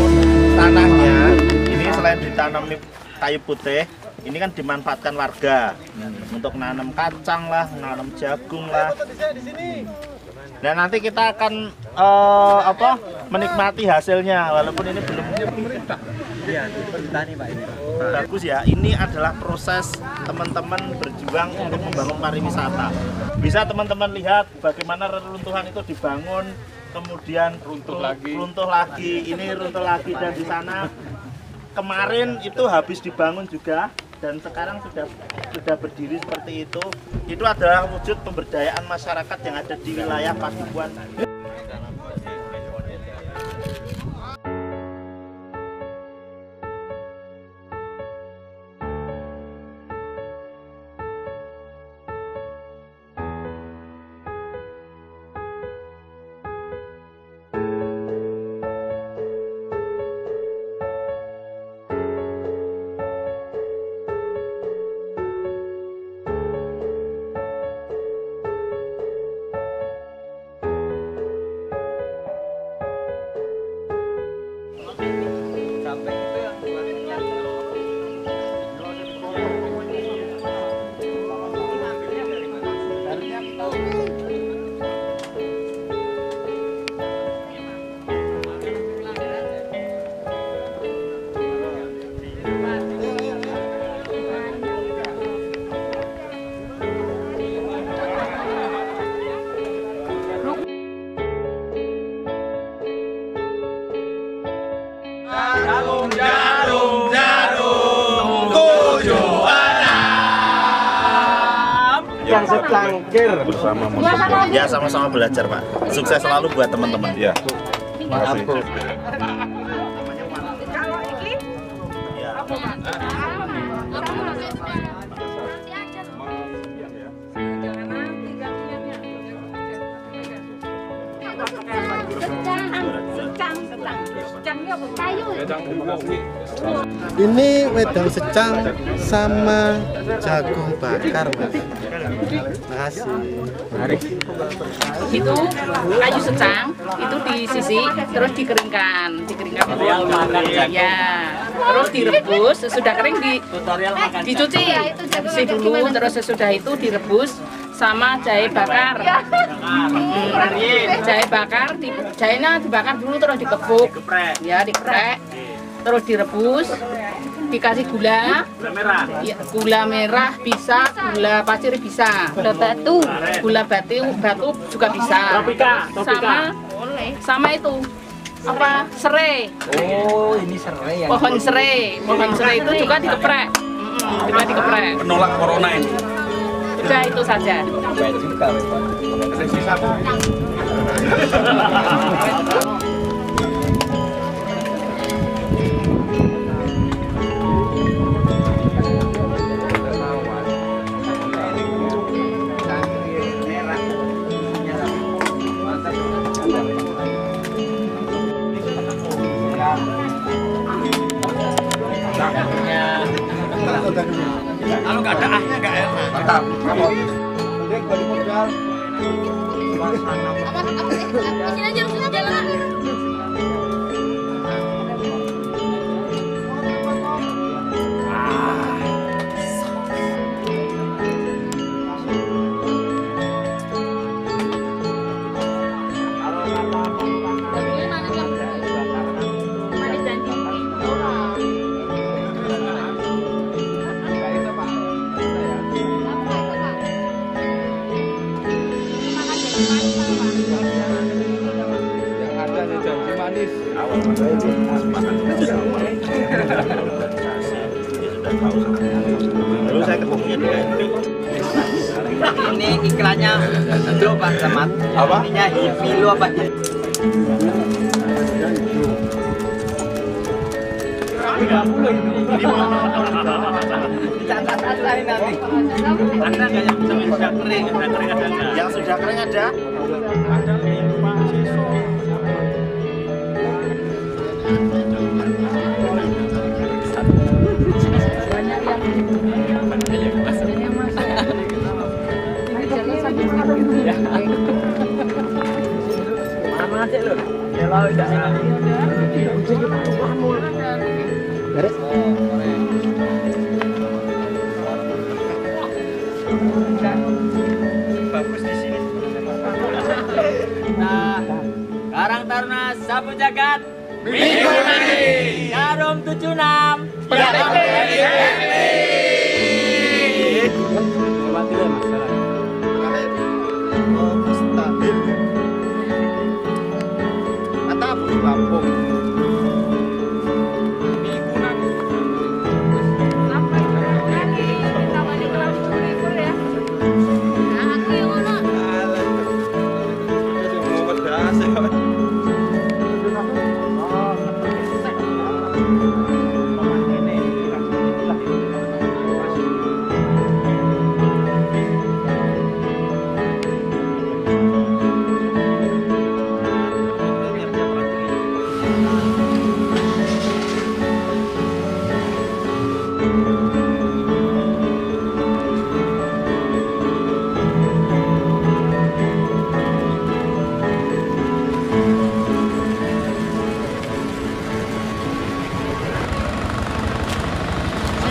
tanahnya ini selain ditanam kayu putih, ini kan dimanfaatkan warga untuk nanam kacang lah, nanam jagung lah. Dan nanti kita akan menikmati hasilnya, walaupun ini belum bagus ya. Ini adalah proses teman-teman berjuang untuk membangun pariwisata. Bisa teman-teman lihat bagaimana reruntuhan itu dibangun, kemudian runtuh lagi, ini runtuh lagi, dan di sana kemarin itu habis dibangun juga, dan sekarang sudah berdiri seperti itu. Itu adalah wujud pemberdayaan masyarakat yang ada di wilayah Padukuhan. Yang secangkir bersama ya, sama-sama belajar Pak. Sukses selalu buat teman-teman. Ya. Makasih. Ini wedang secang sama jagung bakar, Mas. Makasih. Itu kayu secang itu disisik terus dikeringkan ya, terus direbus, sesudah kering dicuci bersih dulu, terus sesudah itu direbus sama jahe bakar. Jahe bakar, jahenya dibakar dulu terus dikepuk ya, digeprek, terus direbus, dikasih gula merah bisa, gula pasir bisa, gula batu juga bisa, sama itu apa, serai. Oh, ini serai ya. Pohon serai itu juga dikeprek, Penolak corona ini. Udah itu saja. Kalau nggak ada ahnya nggak enak. Mantap. Balik modal. Sini aja, sini jalan. Lalu saya ketemunya di KNP. Ini iklannya Hilo Pak Camat. Apa? Ininya Hilo apa? Dicatat-catatin nanti. Ada nggak yang sudah kering? Yang sudah kering ada? Ada Pak Siso. Mana sih lo? Kalau udah Beres. Bagus di sini. Nah, Karang Taruna Sapu Jagat Minggu ini Jarum 76 Stabil. Mantap, Lampung.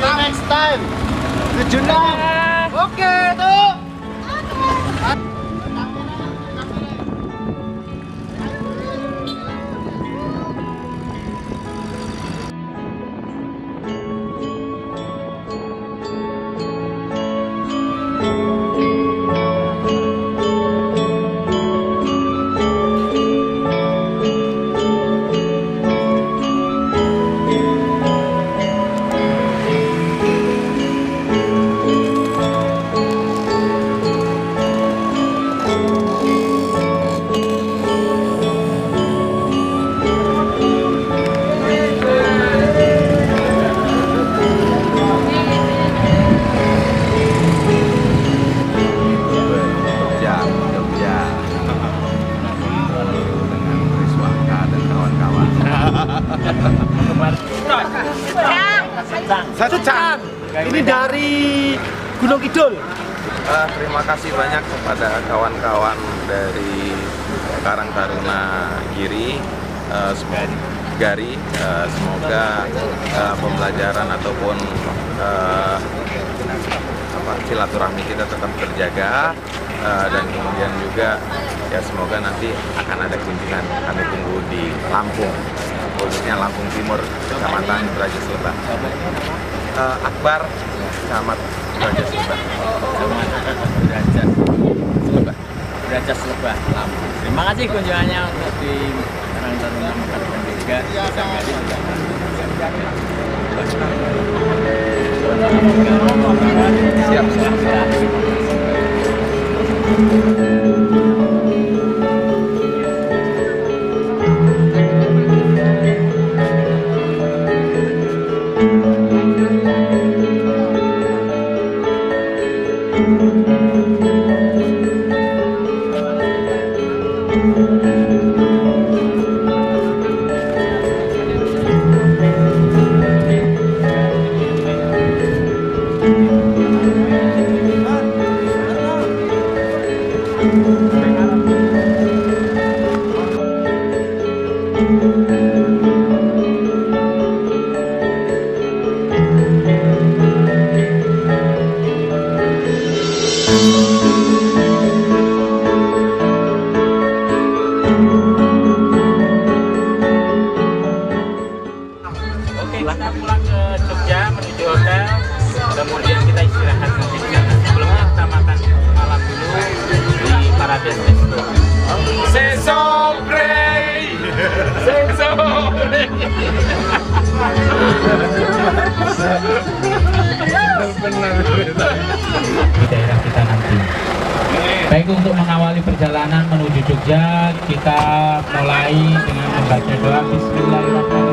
Next time 76. Oke tuh. Secang. Ini dari Gunung Kidul. Terima kasih banyak kepada kawan-kawan dari Karang Taruna Giri, semoga pembelajaran ataupun silaturahmi kita tetap terjaga, dan kemudian juga ya semoga nanti akan ada kunjungan kami tunggu di Lampung, khususnya Lampung Timur, Kecamatan Braja Selebah. Akbar, Camat Braja Selebah. Braja Selebah, Lampung. Terima kasih kunjungannya untuk di Karang Taruna Mekarukan juga. Siap. Kita pulang ke Jogja menuju hotel, kemudian kita istirahat sejenak. Sebelumnya kita makan malam dulu di Parades Expo. Sesobrei. Di daerah kita nanti. Baik, untuk mengawali perjalanan menuju Jogja, kita mulai dengan membaca doa Bismillahirrahmanirrahim.